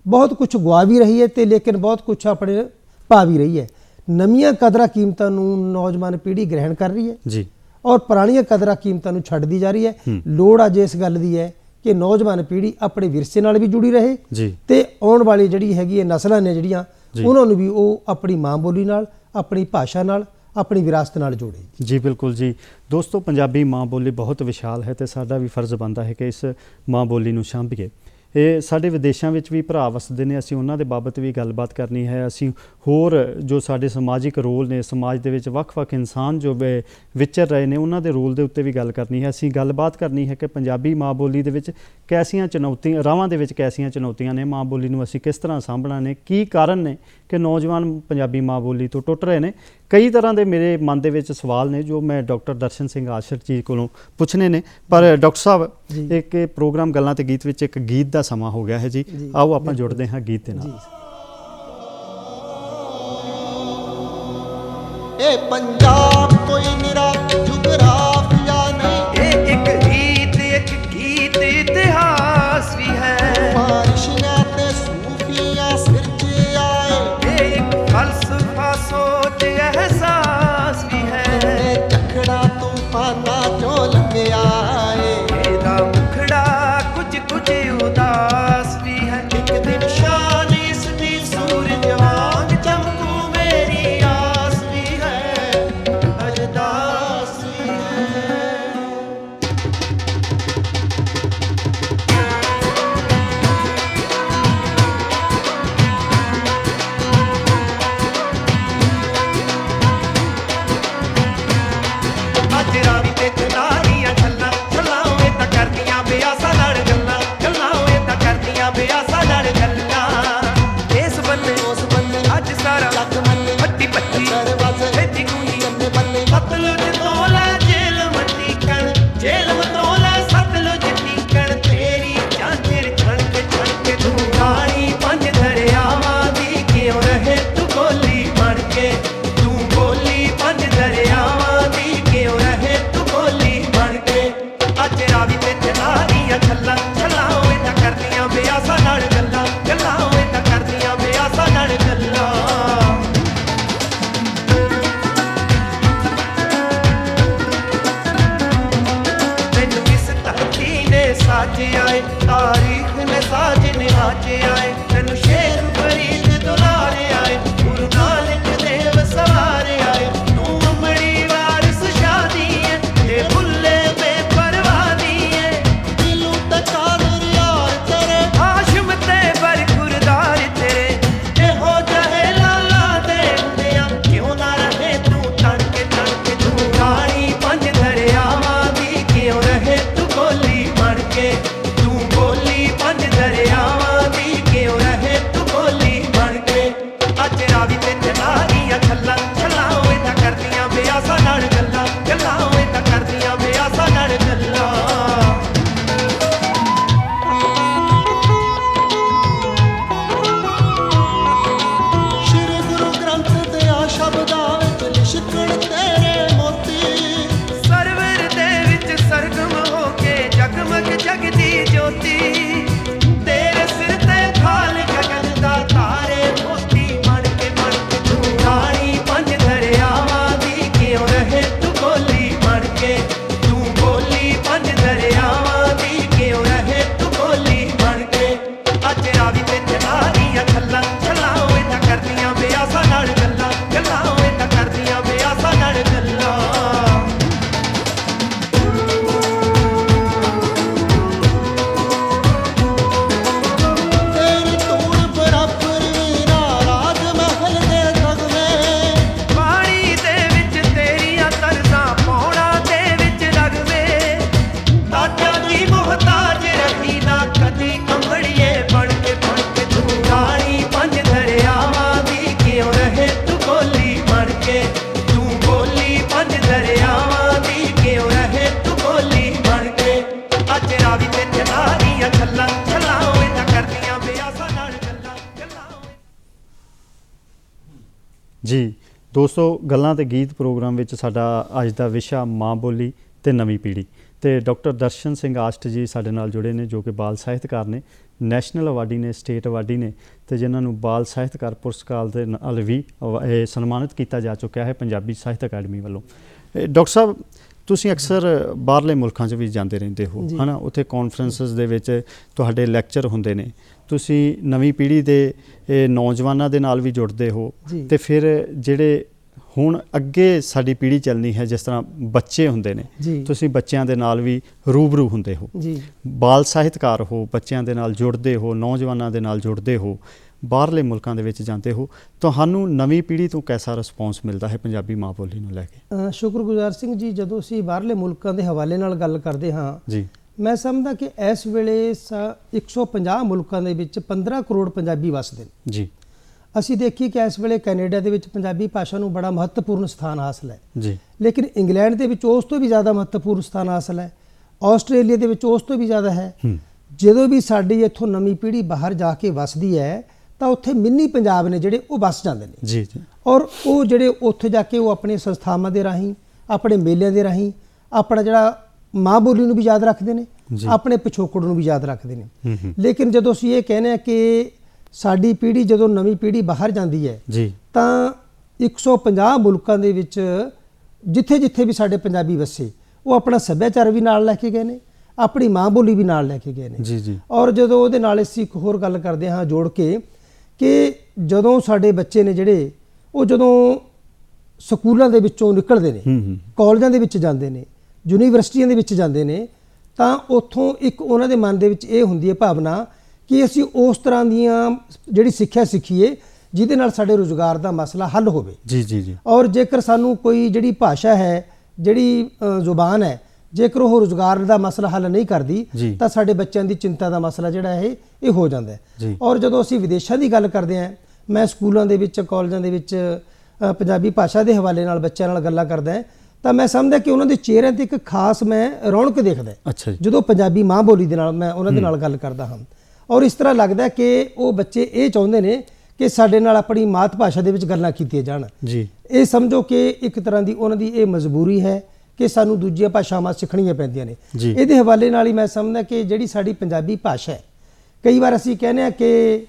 ਬਹੁਤ ਕੁਝ ਗਵਾ ਵੀ ਰਹੀ ਹੈ ਤੇ ਲੇਕਿਨ ਬਹੁਤ ਕੁਝ ਆਪਣੇ ਪਾ ਵੀ ਰਹੀ ਹੈ। ਨਵੀਆਂ ਕਦਰਾਂ ਕੀਮਤਾਂ ਨੂੰ ਨੌਜਵਾਨ ਪੀੜ੍ਹੀ ਗ੍ਰਹਿਣ ਕਰ ਰਹੀ ਹੈ ਜੀ, ਔਰ ਪੁਰਾਣੀਆਂ ਕਦਰਾਂ ਕੀਮਤਾਂ ਨੂੰ ਛੱਡਦੀ ਜਾ ਰਹੀ ਹੈ। ਲੋੜ ਅੱਜ ਇਸ ਗੱਲ ਦੀ ਹੈ ਕਿ ਨੌਜਵਾਨ ਪੀੜ੍ਹੀ ਆਪਣੇ ਵਿਰਸੇ ਨਾਲ ਵੀ ਜੁੜੀ ਰਹੇ ਜੀ, ਤੇ ਆਉਣ ਵਾਲੀ ਜਿਹੜੀ ਹੈਗੀ ਹੈ ਨਸਲਾਂ ਨੇ ਜਿਹੜੀਆਂ, ਉਹਨਾਂ ਨੂੰ ਵੀ ਉਹ ਆਪਣੀ ਮਾਂ ਬੋਲੀ ਨਾਲ, ਆਪਣੀ ਭਾਸ਼ਾ ਨਾਲ, ਆਪਣੀ ਵਿਰਾਸਤ ਨਾਲ ਜੋੜੇ ਜੀ। ਬਿਲਕੁਲ ਜੀ। ਦੋਸਤੋ, ਪੰਜਾਬੀ ਮਾਂ ਬੋਲੀ ਬਹੁਤ ਵਿਸ਼ਾਲ ਹੈ ਤੇ ਸਾਡਾ ਵੀ ਫਰਜ਼ ਬਣਦਾ ਹੈ ਕਿ ਇਸ ਮਾਂ ਬੋਲੀ ਨੂੰ ਸਾਂਭੀਏ। ਇਹ ਸਾਡੇ ਵਿਦੇਸ਼ਾਂ ਵਿੱਚ ਵੀ ਭਰਾ ਵਸਦੇ ਨੇ, ਅਸੀਂ ਉਹਨਾਂ ਦੇ ਬਾਬਤ ਵੀ ਗੱਲਬਾਤ ਕਰਨੀ ਹੈ। ਅਸੀਂ ਹੋਰ ਜੋ ਸਾਡੇ ਸਮਾਜਿਕ ਰੋਲ ਨੇ, ਸਮਾਜ ਦੇ ਵਿੱਚ ਵੱਖ-ਵੱਖ ਇਨਸਾਨ ਜੋ ਵਿਚਰ ਰਹੇ ਨੇ, ਉਹਨਾਂ ਦੇ ਰੋਲ ਦੇ ਉੱਤੇ ਵੀ ਗੱਲ ਕਰਨੀ ਹੈ। ਅਸੀਂ ਗੱਲਬਾਤ ਕਰਨੀ ਹੈ ਕਿ ਪੰਜਾਬੀ ਮਾਂ ਬੋਲੀ ਦੇ ਵਿੱਚ ਕੈਸੀਆਂ ਚੁਣੌਤੀਆਂ, ਰਾਹਾਂ ਦੇ ਵਿੱਚ ਕੈਸੀਆਂ ਚੁਣੌਤੀਆਂ ਨੇ, ਮਾਂ ਬੋਲੀ ਨੂੰ ਅਸੀਂ ਕਿਸ ਤਰ੍ਹਾਂ ਸਾਂਭਣਾ ਨੇ, ਕੀ ਕਾਰਨ ਨੇ ਕਿ ਨੌਜਵਾਨ ਪੰਜਾਬੀ ਮਾਂ ਬੋਲੀ ਤੋਂ ਟੁੱਟ ਰਹੇ ਨੇ। ਕਈ ਤਰ੍ਹਾਂ ਦੇ ਮੇਰੇ ਮਨ ਦੇ ਵਿੱਚ ਸਵਾਲ ਨੇ ਜੋ ਮੈਂ ਡਾਕਟਰ ਦਰਸ਼ਨ ਸਿੰਘ ਆਸ਼ਰ ਜੀ ਕੋਲੋਂ ਪੁੱਛਣੇ ਨੇ, ਪਰ ਡਾਕਟਰ ਸਾਹਿਬ, ਇੱਕ ਪ੍ਰੋਗਰਾਮ ਗੱਲਾਂ ਤੇ ਗੀਤ ਵਿੱਚ ਇੱਕ ਗੀਤ ਦਾ ਸਮਾਂ ਹੋ ਗਿਆ ਹੈ ਜੀ, ਆਓ ਆਪਾਂ ਜੁੜਦੇ ਹਾਂ ਗੀਤ ਦੇ ਨਾਲ। ਇਹ ਪੰਜਾਬ ਕੋਈ ਨਿਰਾ ਜੁਗਰਾਫੀਆ ਨਹੀਂ, ਇਹ ਇੱਕ ਰੀਤ, ਇੱਕ ਗੀਤ, ਇਤਿਹਾਸ ਵੀ ਹੈ। ਬਾਰਿਸ਼ਾਂ ਤੇ ਸੂਫੀ साजे आए, तारीख ने साजन आज आए, तेनू शेख फरीद दुलारे आए, गुरु नानक देव सवारे आए, तू अमड़ी वारिस शादी है, ते भुल्ले बेपरवाह दी है, दिलों ते कादर यार तेरे, हाशिम ते बरखुरदार तेरे, एहो जहे लाला दे हुंदियां क्यों ना रहे तू तड़के तड़के, तू रानी पंज दरियावां दी क्यों रहे तू गोली बन के, तू गोली पंज दरियावां दी क्यों रहे तू गोली बन के, अज रावी ते चलारियां छल्ला छलावे तां करदियां बेआसा नाल गल्लां, गल्लां तां करदियां बेआसा नाल गल्लां। श्री गुरु ग्रंथ दिया शब्दां विच लिशकण तेरे मोती, सरवर दे विच सरगम हो के जगमग जगदी ज्योति, तेरे सिर ते खाल गगन दा तारे मोती बन के तू रानी पंज दरियावां दी क्यों रहे तू गोली बन के, तू गोली पंज दरियावां दी क्यों रहे तू गोली बन के, अज रावी ते चलारियां छल्ला छलावे तां करदियां बेआसा नाल गल्लां, गल्लां तां करदियां बेआसा नाल गल्लां। तेरी तूड़ बराबर वीरा राज महल दे तगमे, पानी दे विच तेरियां तरसां पौड़ा दे विच रगवे, ताजा दी मोहताज रही ना कदी कमड़िए बन के तू रानी पंज दरियावां दी क्यों रहे तू गोली बन के, तू गोली पंज दरियावां दी क्यों रहे तू गोली बन के, अज रावी ते चलारियां छल्ला छलावे तां करदियां बेआसा नाल गल्लां, गल्लां। ਜੀ ਦੋਸਤੋ, ਗੱਲਾਂ ਤੇ ਗੀਤ ਪ੍ਰੋਗਰਾਮ ਵਿੱਚ ਸਾਡਾ ਅੱਜ ਦਾ ਵਿਸ਼ਾ ਮਾਂ ਬੋਲੀ ਤੇ ਨਵੀਂ ਪੀੜ੍ਹੀ, ਤੇ ਡਾਕਟਰ ਦਰਸ਼ਨ ਸਿੰਘ ਆਸ਼ਟ ਜੀ ਸਾਡੇ ਨਾਲ ਜੁੜੇ ਨੇ, ਜੋ ਕਿ ਬਾਲ ਸਾਹਿਤਕਾਰ ਨੇ, ਨੈਸ਼ਨਲ ਅਵਾਰਡੀ ਨੇ, ਸਟੇਟ ਅਵਾਰਡੀ ਨੇ, ਤੇ ਜਿਨ੍ਹਾਂ ਨੂੰ ਬਾਲ ਸਾਹਿਤਕਾਰ ਪੁਰਸਕਾਰ ਦੇ ਨਾਲ ਵੀ ਸਨਮਾਨਿਤ ਕੀਤਾ ਜਾ ਚੁੱਕਿਆ ਹੈ ਪੰਜਾਬੀ ਸਾਹਿਤ ਅਕੈਡਮੀ ਵੱਲੋਂ। ਡਾਕਟਰ ਸਾਹਿਬ, ਤੁਸੀਂ ਅਕਸਰ ਬਾਹਰਲੇ ਮੁਲਕਾਂ 'ਚ ਵੀ ਜਾਂਦੇ ਰਹਿੰਦੇ ਹੋ, ਹੈ ਨਾ? ਉੱਥੇ ਕਾਨਫਰੰਸਿਸ ਦੇ ਵਿੱਚ ਤੁਹਾਡੇ ਲੈਕਚਰ ਹੁੰਦੇ ਨੇ, ਤੁਸੀਂ ਨਵੀਂ ਪੀੜ੍ਹੀ ਦੇ ਨੌਜਵਾਨਾਂ ਦੇ ਨਾਲ ਵੀ ਜੁੜਦੇ ਹੋ, ਤੇ ਫਿਰ ਜਿਹੜੇ ਹੁਣ ਅੱਗੇ ਸਾਡੀ ਪੀੜ੍ਹੀ ਚੱਲਣੀ ਹੈ, ਜਿਸ ਤਰ੍ਹਾਂ ਬੱਚੇ ਹੁੰਦੇ ਨੇ, ਤੁਸੀਂ ਬੱਚਿਆਂ ਦੇ ਨਾਲ ਵੀ ਰੂਬਰੂ ਹੁੰਦੇ ਹੋ, ਬਾਲ ਸਾਹਿਤਕਾਰ ਹੋ, ਬੱਚਿਆਂ ਦੇ ਨਾਲ ਜੁੜਦੇ ਹੋ, ਨੌਜਵਾਨਾਂ ਦੇ ਨਾਲ ਜੁੜਦੇ ਹੋ, ਬਾਹਰਲੇ ਮੁਲਕਾਂ ਦੇ ਵਿੱਚ ਜਾਂਦੇ ਹੋ, ਤੁਹਾਨੂੰ ਨਵੀਂ ਪੀੜ੍ਹੀ ਤੋਂ ਕੈਸਾ ਰਿਸਪੌਂਸ ਮਿਲਦਾ ਹੈ ਪੰਜਾਬੀ ਮਾਂ ਬੋਲੀ ਨੂੰ ਲੈ ਕੇ? ਸ਼ੁਕਰਗੁਜ਼ਾਰ ਸਿੰਘ ਜੀ, ਜਦੋਂ ਅਸੀਂ ਬਾਹਰਲੇ ਮੁਲਕਾਂ ਦੇ ਹਵਾਲੇ ਨਾਲ ਗੱਲ ਕਰਦੇ ਹਾਂ ਜੀ, ਮੈਂ ਸਮਝਦਾ ਕਿ ਇਸ ਵੇਲੇ 150 ਮੁਲਕਾਂ ਦੇ ਵਿੱਚ 15 ਕਰੋੜ ਪੰਜਾਬੀ ਵਸਦੇ ਨੇ ਜੀ। ਅਸੀਂ ਦੇਖੀਏ ਕਿ ਇਸ ਵੇਲੇ ਕੈਨੇਡਾ ਦੇ ਵਿੱਚ ਪੰਜਾਬੀ ਭਾਸ਼ਾ ਨੂੰ ਬੜਾ ਮਹੱਤਵਪੂਰਨ ਸਥਾਨ ਹਾਸਲ ਹੈ ਜੀ, ਲੇਕਿਨ ਇੰਗਲੈਂਡ ਦੇ ਵਿੱਚ ਉਸ ਤੋਂ ਵੀ ਜ਼ਿਆਦਾ ਮਹੱਤਵਪੂਰਨ ਸਥਾਨ ਹਾਸਲ ਹੈ, ਆਸਟ੍ਰੇਲੀਆ ਦੇ ਵਿੱਚ ਉਸ ਤੋਂ ਵੀ ਜ਼ਿਆਦਾ ਹੈ। ਜਦੋਂ ਵੀ ਸਾਡੀ ਇੱਥੋਂ ਨਵੀਂ ਪੀੜ੍ਹੀ ਬਾਹਰ ਜਾ ਕੇ ਵਸਦੀ ਹੈ ਤਾਂ ਉੱਥੇ ਮਿੰਨੀ ਪੰਜਾਬ ਨੇ ਜਿਹੜੇ ਉਹ ਵਸ ਜਾਂਦੇ ਨੇ ਜੀ, ਔਰ ਉਹ ਜਿਹੜੇ ਉੱਥੇ ਜਾ ਕੇ ਉਹ ਆਪਣੀਆਂ ਸੰਸਥਾਵਾਂ ਦੇ ਰਾਹੀਂ, ਆਪਣੇ ਮੇਲਿਆਂ ਦੇ ਰਾਹੀਂ ਆਪਣਾ ਜਿਹੜਾ ਮਾਂ ਬੋਲੀ ਨੂੰ ਵੀ ਯਾਦ ਰੱਖਦੇ ਨੇ, ਆਪਣੇ ਪਿਛੋਕੜ ਨੂੰ ਵੀ ਯਾਦ ਰੱਖਦੇ ਨੇ। ਲੇਕਿਨ ਜਦੋਂ ਅਸੀਂ ਇਹ ਕਹਿੰਦੇ ਹਾਂ ਕਿ ਸਾਡੀ ਪੀੜ੍ਹੀ ਜਦੋਂ ਨਵੀਂ ਪੀੜ੍ਹੀ ਬਾਹਰ ਜਾਂਦੀ ਹੈ ਜੀ, ਤਾਂ 150 ਮੁਲਕਾਂ ਦੇ ਵਿੱਚ ਜਿੱਥੇ ਜਿੱਥੇ ਵੀ ਸਾਡੇ ਪੰਜਾਬੀ ਵਸੇ, ਉਹ ਆਪਣਾ ਸੱਭਿਆਚਾਰ ਵੀ ਨਾਲ ਲੈ ਕੇ ਗਏ ਨੇ, ਆਪਣੀ ਮਾਂ ਬੋਲੀ ਵੀ ਨਾਲ ਲੈ ਕੇ ਗਏ ਨੇ ਜੀ। ਔਰ ਜਦੋਂ ਉਹਦੇ ਨਾਲ ਅਸੀਂ ਇੱਕ ਹੋਰ ਗੱਲ ਕਰਦੇ ਹਾਂ ਜੋੜ ਕੇ, ਕਿ ਜਦੋਂ ਸਾਡੇ ਬੱਚੇ ਨੇ ਜਿਹੜੇ ਉਹ ਜਦੋਂ ਸਕੂਲਾਂ ਦੇ ਵਿੱਚੋਂ ਨਿਕਲਦੇ ਨੇ, ਕਾਲਜਾਂ ਦੇ ਵਿੱਚ ਜਾਂਦੇ ਨੇ, ਯੂਨੀਵਰਸਿਟੀਆਂ ਦੇ ਵਿੱਚ ਜਾਂਦੇ ਨੇ, ਤਾਂ ਉੱਥੋਂ ਇੱਕ ਉਹਨਾਂ ਦੇ ਮਨ ਦੇ ਵਿੱਚ ਇਹ ਹੁੰਦੀ ਹੈ ਭਾਵਨਾ ਕਿ ਅਸੀਂ ਉਸ ਤਰ੍ਹਾਂ ਦੀਆਂ ਜਿਹੜੀ ਸਿੱਖਿਆ ਸਿੱਖੀਏ ਜਿਹਦੇ ਨਾਲ ਸਾਡੇ ਰੁਜ਼ਗਾਰ ਦਾ ਮਸਲਾ ਹੱਲ ਹੋਵੇ ਜੀ। ਔਰ ਜੇਕਰ ਸਾਨੂੰ ਕੋਈ ਜਿਹੜੀ ਭਾਸ਼ਾ ਹੈ, ਜਿਹੜੀ ਜ਼ੁਬਾਨ ਹੈ, ਜੇਕਰ ਉਹ ਰੁਜ਼ਗਾਰ ਦਾ ਮਸਲਾ ਹੱਲ ਨਹੀਂ ਕਰਦੀ ਤਾਂ ਸਾਡੇ ਬੱਚਿਆਂ ਦੀ ਚਿੰਤਾ ਦਾ ਮਸਲਾ ਜਿਹੜਾ ਇਹ ਹੋ ਜਾਂਦਾ ਹੈ। ਔਰ ਜਦੋਂ ਅਸੀਂ ਵਿਦੇਸ਼ਾਂ ਦੀ ਗੱਲ ਕਰਦੇ ਹਾਂ, ਮੈਂ ਸਕੂਲਾਂ ਦੇ ਵਿੱਚ, ਕਾਲਜਾਂ ਦੇ ਵਿੱਚ ਪੰਜਾਬੀ ਭਾਸ਼ਾ ਦੇ ਹਵਾਲੇ ਨਾਲ ਬੱਚਿਆਂ ਨਾਲ ਗੱਲਾਂ ਕਰਦਾ ਹਾਂ, ਤਾਂ ਮੈਂ ਸਮਝਦਾ ਕਿ ਉਹਨਾਂ ਦੇ ਚਿਹਰਿਆਂ ਤੇ ਇੱਕ ਖਾਸ ਮੈਂ ਰੌਣਕ ਦੇਖਦਾ ਜਦੋਂ ਪੰਜਾਬੀ ਮਾਂ ਬੋਲੀ ਦੇ ਨਾਲ ਮੈਂ ਉਹਨਾਂ ਦੇ ਨਾਲ ਗੱਲ ਕਰਦਾ ਹਾਂ। ਔਰ ਇਸ ਤਰ੍ਹਾਂ ਲੱਗਦਾ ਕਿ ਉਹ ਬੱਚੇ ਇਹ ਚਾਹੁੰਦੇ ਨੇ ਕਿ ਸਾਡੇ ਨਾਲ ਆਪਣੀ ਮਾਤ ਭਾਸ਼ਾ ਦੇ ਵਿੱਚ ਗੱਲਾਂ ਕੀਤੀਆਂ ਜਾਣ ਜੀ। ਇਹ ਸਮਝੋ ਕਿ ਇੱਕ ਤਰ੍ਹਾਂ ਦੀ ਉਹਨਾਂ ਦੀ ਇਹ ਮਜਬੂਰੀ ਹੈ ਕਿ ਸਾਨੂੰ ਦੂਜੀਆਂ ਭਾਸ਼ਾਵਾਂ ਸਿੱਖਣੀਆਂ ਪੈਂਦੀਆਂ ਨੇ। ਇਹਦੇ ਹਵਾਲੇ ਨਾਲ ਹੀ ਮੈਂ ਸਮਝਦਾ ਕਿ ਜਿਹੜੀ ਸਾਡੀ ਪੰਜਾਬੀ ਭਾਸ਼ਾ ਹੈ, ਕਈ ਵਾਰ ਅਸੀਂ ਕਹਿੰਦੇ ਹਾਂ ਕਿ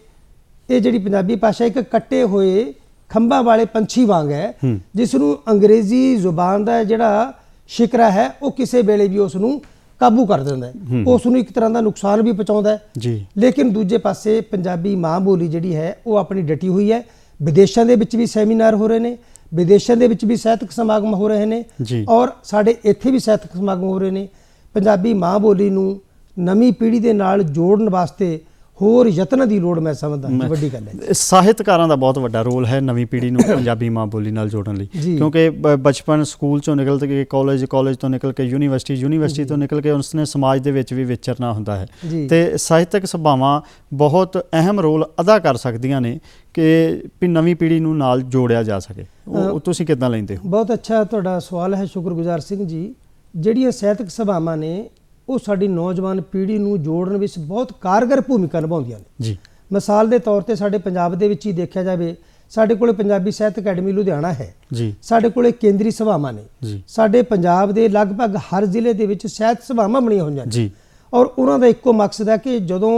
ਇਹ ਜਿਹੜੀ ਪੰਜਾਬੀ ਭਾਸ਼ਾ ਇੱਕ ਕੱਟੇ ਹੋਏ ਖੰਭਾਂ ਵਾਲੇ ਪੰਛੀ ਵਾਂਗ ਹੈ, ਜਿਸ ਨੂੰ ਅੰਗਰੇਜ਼ੀ ਜ਼ੁਬਾਨ ਦਾ ਜਿਹੜਾ ਸ਼ਿਕਰਾ ਹੈ ਉਹ ਕਿਸੇ ਵੇਲੇ ਵੀ ਉਸ ਨੂੰ ਕਾਬੂ ਕਰ ਦਿੰਦਾ ਹੈ, ਉਸ ਨੂੰ ਇੱਕ ਤਰ੍ਹਾਂ ਦਾ ਨੁਕਸਾਨ ਵੀ ਪਹੁੰਚਾਉਂਦਾ ਹੈ ਜੀ। ਲੇਕਿਨ ਦੂਜੇ ਪਾਸੇ ਪੰਜਾਬੀ ਮਾਂ ਬੋਲੀ ਜਿਹੜੀ ਹੈ ਉਹ ਆਪਣੀ ਡਟੀ ਹੋਈ ਹੈ। ਵਿਦੇਸ਼ਾਂ ਦੇ ਵਿੱਚ ਵੀ ਸੈਮੀਨਾਰ ਹੋ ਰਹੇ ਨੇ, ਵਿਦੇਸ਼ਾਂ ਦੇ ਵਿੱਚ ਵੀ ਸਾਹਿਤਕ ਸਮਾਗਮ ਹੋ ਰਹੇ ਨੇ ਜੀ। ਔਰ ਸਾਡੇ ਇੱਥੇ ਵੀ ਸਾਹਿਤਕ ਸਮਾਗਮ ਹੋ ਰਹੇ ਨੇ। ਪੰਜਾਬੀ ਮਾਂ ਬੋਲੀ ਨੂੰ ਨਵੀਂ ਪੀੜ੍ਹੀ ਦੇ ਨਾਲ ਜੋੜਨ ਵਾਸਤੇ ਹੋਰ ਯਤਨਾਂ ਦੀ ਲੋੜ ਮੈਂ ਸਮਝਦਾ ਵੱਡੀ ਗੱਲ ਹੈ। ਸਾਹਿਤਕਾਰਾਂ ਦਾ ਬਹੁਤ ਵੱਡਾ ਰੋਲ ਹੈ ਨਵੀਂ ਪੀੜ੍ਹੀ ਨੂੰ ਪੰਜਾਬੀ ਮਾਂ ਬੋਲੀ ਨਾਲ ਜੋੜਨ ਲਈ, ਕਿਉਂਕਿ ਬਚਪਨ ਸਕੂਲ ਚੋਂ ਨਿਕਲ ਕੇ ਕਾਲਜ ਤੋਂ ਨਿਕਲ ਕੇ ਯੂਨੀਵਰਸਿਟੀ ਤੋਂ ਨਿਕਲ ਕੇ ਉਸਨੇ ਸਮਾਜ ਦੇ ਵਿੱਚ ਵੀ ਵਿਚਰਨਾ ਹੁੰਦਾ ਹੈ ਤੇ ਸਾਹਿਤਕ ਸਭਾਵਾਂ ਬਹੁਤ ਅਹਿਮ ਰੋਲ ਅਦਾ ਕਰ ਸਕਦੀਆਂ ਨੇ ਕਿ ਨਵੀਂ ਪੀੜ੍ਹੀ ਨੂੰ ਨਾਲ ਜੋੜਿਆ ਜਾ ਸਕੇ। ਉਹ ਤੁਸੀਂ ਕਿੱਦਾਂ ਲੈਂਦੇ ਹੋ? ਬਹੁਤ ਅੱਛਾ ਤੁਹਾਡਾ ਸਵਾਲ ਹੈ ਸ਼ੁਕਰਗੁਜ਼ਾਰ ਸਿੰਘ ਜੀ। ਜਿਹੜੀਆਂ ਸਾਹਿਤਕ ਸਭਾਵਾਂ ਨੇ ਉਹ ਸਾਡੀ ਨੌਜਵਾਨ ਪੀੜ੍ਹੀ ਨੂੰ ਜੋੜਨ ਵਿੱਚ ਬਹੁਤ ਕਾਰਗਰ ਭੂਮਿਕਾ ਨਿਭਾਉਂਦੀਆਂ ਨੇ ਜੀ। ਮਿਸਾਲ ਦੇ ਤੌਰ ਤੇ ਸਾਡੇ ਪੰਜਾਬ ਦੇ ਵਿੱਚ ਹੀ ਦੇਖਿਆ ਜਾਵੇ, ਸਾਡੇ ਕੋਲੇ ਪੰਜਾਬੀ ਸਾਹਿਤ ਅਕੈਡਮੀ ਲੁਧਿਆਣਾ ਹੈ ਜੀ, ਸਾਡੇ ਕੋਲੇ ਕੇਂਦਰੀ ਸਭਾਵਾਂ ਨੇ ਜੀ, ਸਾਡੇ ਪੰਜਾਬ ਦੇ ਲਗਭਗ ਹਰ ਜ਼ਿਲ੍ਹੇ ਦੇ ਵਿੱਚ ਸਾਹਿਤ ਸਭਾਵਾਂ ਬਣੀਆਂ ਹੋਈਆਂ ਨੇ ਜੀ। ਔਰ ਉਹਨਾਂ ਦਾ ਇੱਕੋ ਮਕਸਦ ਹੈ ਕਿ ਜਦੋਂ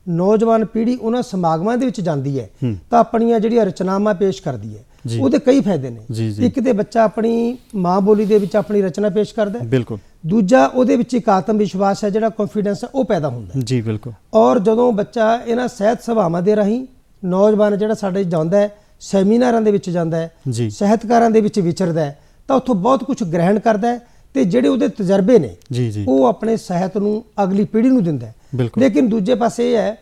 ਨੌਜਵਾਨ ਪੀੜ੍ਹੀ ਉਹਨਾਂ ਸਮਾਗਮਾਂ ਦੇ ਵਿੱਚ ਜਾਂਦੀ ਹੈ ਤਾਂ ਆਪਣੀਆਂ ਜਿਹੜੀਆਂ ਰਚਨਾਵਾਂ ਪੇਸ਼ ਕਰਦੀ ਹੈ ਉਹਦੇ ਕਈ ਫਾਇਦੇ ਨੇ। ਇੱਕ ਤੇ ਬੱਚਾ ਆਪਣੀ ਮਾਂ ਬੋਲੀ ਦੇ ਵਿੱਚ ਆਪਣੀ ਰਚਨਾ ਪੇਸ਼ ਕਰਦਾ ਹੈ, ਬਿਲਕੁਲ। ਦੂਜਾ ਉਹਦੇ ਵਿੱਚ ਇੱਕ ਆਤਮ ਵਿਸ਼ਵਾਸ ਹੈ, ਜਿਹੜਾ ਕੌਨਫੀਡੈਂਸ ਹੈ ਉਹ ਪੈਦਾ ਹੁੰਦਾ ਹੈ ਜੀ, ਬਿਲਕੁਲ। ਔਰ ਜਦੋਂ ਬੱਚਾ ਇਹਨਾਂ ਸਾਹਿਤ ਸਭਾਵਾਂ ਦੇ ਰਾਹੀਂ ਨੌਜਵਾਨ ਜਿਹੜਾ ਸਾਡੇ ਜਾਂਦਾ ਹੈ, ਸੈਮੀਨਾਰਾਂ ਦੇ ਵਿੱਚ ਜਾਂਦਾ ਹੈ, ਸਾਹਿਤਕਾਰਾਂ ਦੇ ਵਿੱਚ ਵਿਚਰਦਾ ਹੈ ਤਾਂ ਉੱਥੋਂ ਬਹੁਤ ਕੁਝ ਗ੍ਰਹਿਣ ਕਰਦਾ ਹੈ ਤੇ ਜਿਹੜੇ ਉਹਦੇ ਤਜਰਬੇ ਨੇ ਉਹ ਆਪਣੇ ਸਾਹਿਤ ਨੂੰ ਅਗਲੀ ਪੀੜ੍ਹੀ ਨੂੰ ਦਿੰਦਾ ਹੈ। ਲੇਕਿਨ ਦੂਜੇ ਪਾਸੇ ਇਹ ਹੈ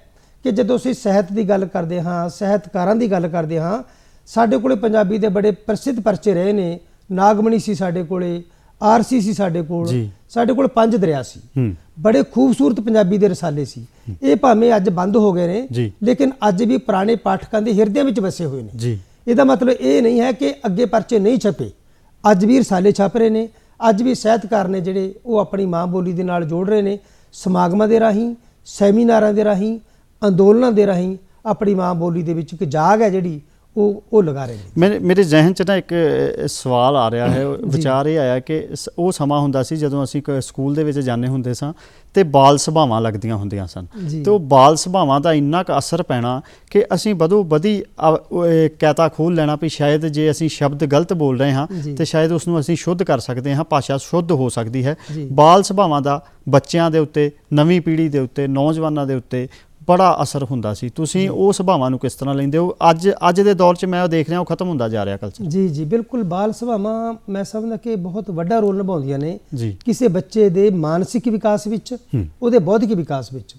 ਕਿ ਜਦੋਂ ਅਸੀਂ ਸਾਹਿਤ ਦੀ ਗੱਲ ਕਰਦੇ ਹਾਂ, ਸਾਹਿਤਕਾਰਾਂ ਦੀ ਗੱਲ ਕਰਦੇ ਹਾਂ, ਸਾਡੇ ਕੋਲੇ ਪੰਜਾਬੀ ਦੇ ਬੜੇ ਪ੍ਰਸਿੱਧ ਪਰਚੇ ਰਹੇ ਨੇ। ਨਾਗਮਣੀ ਸੀ ਸਾਡੇ ਕੋਲੇ, ਆਰਸੀ ਸੀ ਸਾਡੇ ਕੋਲ ਪੰਜ ਦਰਿਆ ਸੀ, ਬੜੇ ਖੂਬਸੂਰਤ ਪੰਜਾਬੀ ਦੇ ਰਸਾਲੇ ਸੀ। ਇਹ ਭਾਵੇਂ ਅੱਜ ਬੰਦ ਹੋ ਗਏ ਨੇ ਲੇਕਿਨ ਅੱਜ ਵੀ ਪੁਰਾਣੇ ਪਾਠਕਾਂ ਦੇ ਹਿਰਦਿਆਂ ਵਿੱਚ ਵਸੇ ਹੋਏ ਨੇ। ਇਹਦਾ ਮਤਲਬ ਇਹ ਨਹੀਂ ਹੈ ਕਿ ਅੱਗੇ ਪਰਚੇ ਨਹੀਂ ਛਪੇ, ਅੱਜ ਵੀ ਰਸਾਲੇ ਛਪ ਰਹੇ ਨੇ। ਅੱਜ ਵੀ ਸਾਹਿਤਕਾਰ ਨੇ ਜਿਹੜੇ ਉਹ ਆਪਣੀ ਮਾਂ ਬੋਲੀ ਦੇ ਨਾਲ ਜੋੜ ਰਹੇ ਨੇ, ਸਮਾਗਮਾਂ ਦੇ ਰਾਹੀਂ, ਸੈਮੀਨਾਰਾਂ ਦੇ ਰਾਹੀਂ, ਅੰਦੋਲਨਾਂ ਦੇ ਰਾਹੀਂ ਆਪਣੀ ਮਾਂ ਬੋਲੀ ਦੇ ਵਿੱਚ ਇੱਕ ਜਾਗ ਹੈ ਜਿਹੜੀ ਉਹ ਲਗਾ ਰਹੇ ਨੇ। ਮੇਰੇ ਜ਼ਿਹਨ 'ਚ ਨਾ ਇੱਕ ਸਵਾਲ ਆ ਰਿਹਾ ਹੈ, ਵਿਚਾਰ ਇਹ ਆਇਆ ਕਿ ਉਹ ਸਮਾਂ ਹੁੰਦਾ ਸੀ ਜਦੋਂ ਅਸੀਂ ਸਕੂਲ ਦੇ ਵਿੱਚ ਜਾਂਦੇ ਹੁੰਦੇ ਸਾਂ ਤੇ ਬਾਲ ਸਭਾਵਾਂ ਲੱਗਦੀਆਂ ਹੁੰਦੀਆਂ ਸਨ ਤੇ ਉਹ ਬਾਲ ਸਭਾਵਾਂ ਦਾ ਇੰਨਾ ਕੁ ਅਸਰ ਪੈਣਾ ਕਿ ਅਸੀਂ ਬਦੋ ਬਦੀ ਕਹਿਤਾ ਖੋਲ੍ਹ ਲੈਣਾ ਵੀ ਸ਼ਾਇਦ ਜੇ ਅਸੀਂ ਸ਼ਬਦ ਗਲਤ ਬੋਲ ਰਹੇ ਹਾਂ ਤੇ ਸ਼ਾਇਦ ਉਸ ਨੂੰ ਅਸੀਂ ਸ਼ੁੱਧ ਕਰ ਸਕਦੇ ਹਾਂ, ਭਾਸ਼ਾ ਸ਼ੁੱਧ ਹੋ ਸਕਦੀ ਹੈ। ਬਾਲ ਸਭਾਵਾਂ ਦਾ ਬੱਚਿਆਂ ਦੇ ਉੱਤੇ, ਨਵੀਂ ਪੀੜ੍ਹੀ ਦੇ ਉੱਤੇ, ਨੌਜਵਾਨਾਂ ਦੇ ਉੱਤੇ ਬੜਾ ਅਸਰ ਹੁੰਦਾ ਸੀ। ਤੁਸੀਂ ਉਹ ਸਭਾਵਾਂ ਨੂੰ ਕਿਸ ਤਰ੍ਹਾਂ ਲੈਂਦੇ ਹੋ? ਅੱਜ ਦੇ ਦੌਰ 'ਚ ਮੈਂ ਉਹ ਦੇਖ ਰਿਹਾ ਉਹ ਖਤਮ ਹੁੰਦਾ ਜਾ ਰਿਹਾ ਕਲਚਰ। ਜੀ ਬਿਲਕੁਲ। ਬਾਲ ਸਭਾਵਾਂ ਮੈਂ ਸਮਝਦਾ ਕਿ ਬਹੁਤ ਵੱਡਾ ਰੋਲ ਨਿਭਾਉਂਦੀਆਂ ਨੇ ਕਿਸੇ ਬੱਚੇ ਦੇ ਮਾਨਸਿਕ ਵਿਕਾਸ ਵਿੱਚ, ਉਹਦੇ ਬੌਧਿਕ ਵਿਕਾਸ ਵਿੱਚ।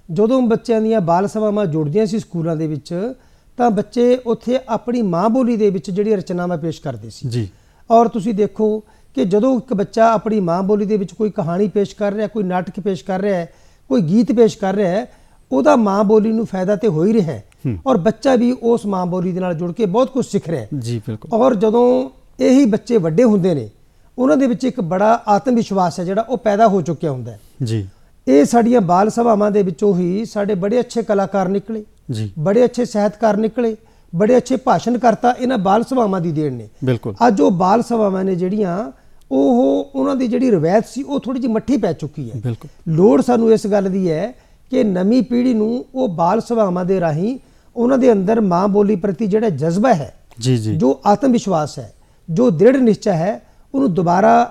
ਜਦੋਂ ਬੱਚਿਆਂ ਦੀਆਂ ਬਾਲ ਸਭਾਵਾਂ ਜੁੜਦੀਆਂ ਸੀ ਸਕੂਲਾਂ ਦੇ ਵਿੱਚ ਤਾਂ ਬੱਚੇ ਉੱਥੇ ਆਪਣੀ ਮਾਂ ਬੋਲੀ ਦੇ ਵਿੱਚ ਜਿਹੜੀ ਰਚਨਾਵਾਂ ਪੇਸ਼ ਕਰਦੇ ਸੀ ਜੀ। ਔਰ ਤੁਸੀਂ ਦੇਖੋ ਕਿ ਜਦੋਂ ਇੱਕ ਬੱਚਾ ਆਪਣੀ ਮਾਂ ਬੋਲੀ ਦੇ ਵਿੱਚ ਕੋਈ ਕਹਾਣੀ ਪੇਸ਼ ਕਰ ਰਿਹਾ, ਕੋਈ ਨਾਟਕ ਪੇਸ਼ ਕਰ ਰਿਹਾ ਹੈ, ਕੋਈ ਗੀਤ ਪੇਸ਼ ਕਰ ਰਿਹਾ ਹੈ, ਉਹਦਾ ਮਾਂ ਬੋਲੀ ਨੂੰ ਫਾਇਦਾ ਤੇ ਹੋ ਹੀ ਰਿਹਾ ਹੈ ਔਰ ਬੱਚਾ ਵੀ ਉਸ ਮਾਂ ਬੋਲੀ ਦੇ ਨਾਲ ਜੁੜ ਕੇ ਬਹੁਤ ਕੁਝ ਸਿੱਖ ਰਿਹਾ ਹੈ ਜੀ, ਬਿਲਕੁਲ। ਔਰ ਜਦੋਂ ਇਹੀ ਬੱਚੇ ਵੱਡੇ ਹੁੰਦੇ ਨੇ ਉਹਨਾਂ ਦੇ ਵਿੱਚ ਇੱਕ ਬੜਾ ਆਤਮ ਵਿਸ਼ਵਾਸ ਹੈ ਜਿਹੜਾ ਉਹ ਪੈਦਾ ਹੋ ਚੁੱਕਿਆ ਹੁੰਦਾ ਹੈ ਜੀ। ਇਹ ਸਾਡੀਆਂ ਬਾਲ ਸਭਾਵਾਂ ਦੇ ਵਿੱਚੋਂ ਹੀ ਸਾਡੇ ਬੜੇ ਅੱਛੇ ਕਲਾਕਾਰ ਨਿਕਲੇ ਜੀ, ਬੜੇ ਅੱਛੇ ਸਾਹਿਤਕਾਰ ਨਿਕਲੇ, ਬੜੇ ਅੱਛੇ ਭਾਸ਼ਣਕਰਤਾ ਇਹਨਾਂ ਬਾਲ ਸਭਾਵਾਂ ਦੀ ਦੇਣ ਨੇ, ਬਿਲਕੁਲ। ਅੱਜ ਉਹ ਬਾਲ ਸਭਾਵਾਂ ਨੇ ਜਿਹੜੀਆਂ ਉਹਨਾਂ ਦੀ ਜਿਹੜੀ ਰਵਾਇਤ ਸੀ ਉਹ ਥੋੜੀ ਜਿਹੀ ਮੱਠੀ ਪੈ ਚੁੱਕੀ ਹੈ, ਬਿਲਕੁਲ। ਲੋੜ ਸਾਨੂੰ ਇਸ ਗੱਲ ਦੀ ਹੈ ਕਿ ਨਵੀਂ ਪੀੜ੍ਹੀ ਨੂੰ ਉਹ ਬਾਲ ਸਭਾਵਾਂ ਦੇ ਰਾਹੀਂ ਉਹਨਾਂ ਦੇ ਅੰਦਰ ਮਾਂ ਬੋਲੀ ਪ੍ਰਤੀ ਜਿਹੜਾ ਜਜ਼ਬਾ ਹੈ ਜੀ, ਜੋ ਆਤਮ ਵਿਸ਼ਵਾਸ ਹੈ, ਜੋ ਦ੍ਰਿੜ ਨਿਸ਼ਚਾ ਹੈ, ਉਹਨੂੰ ਦੁਬਾਰਾ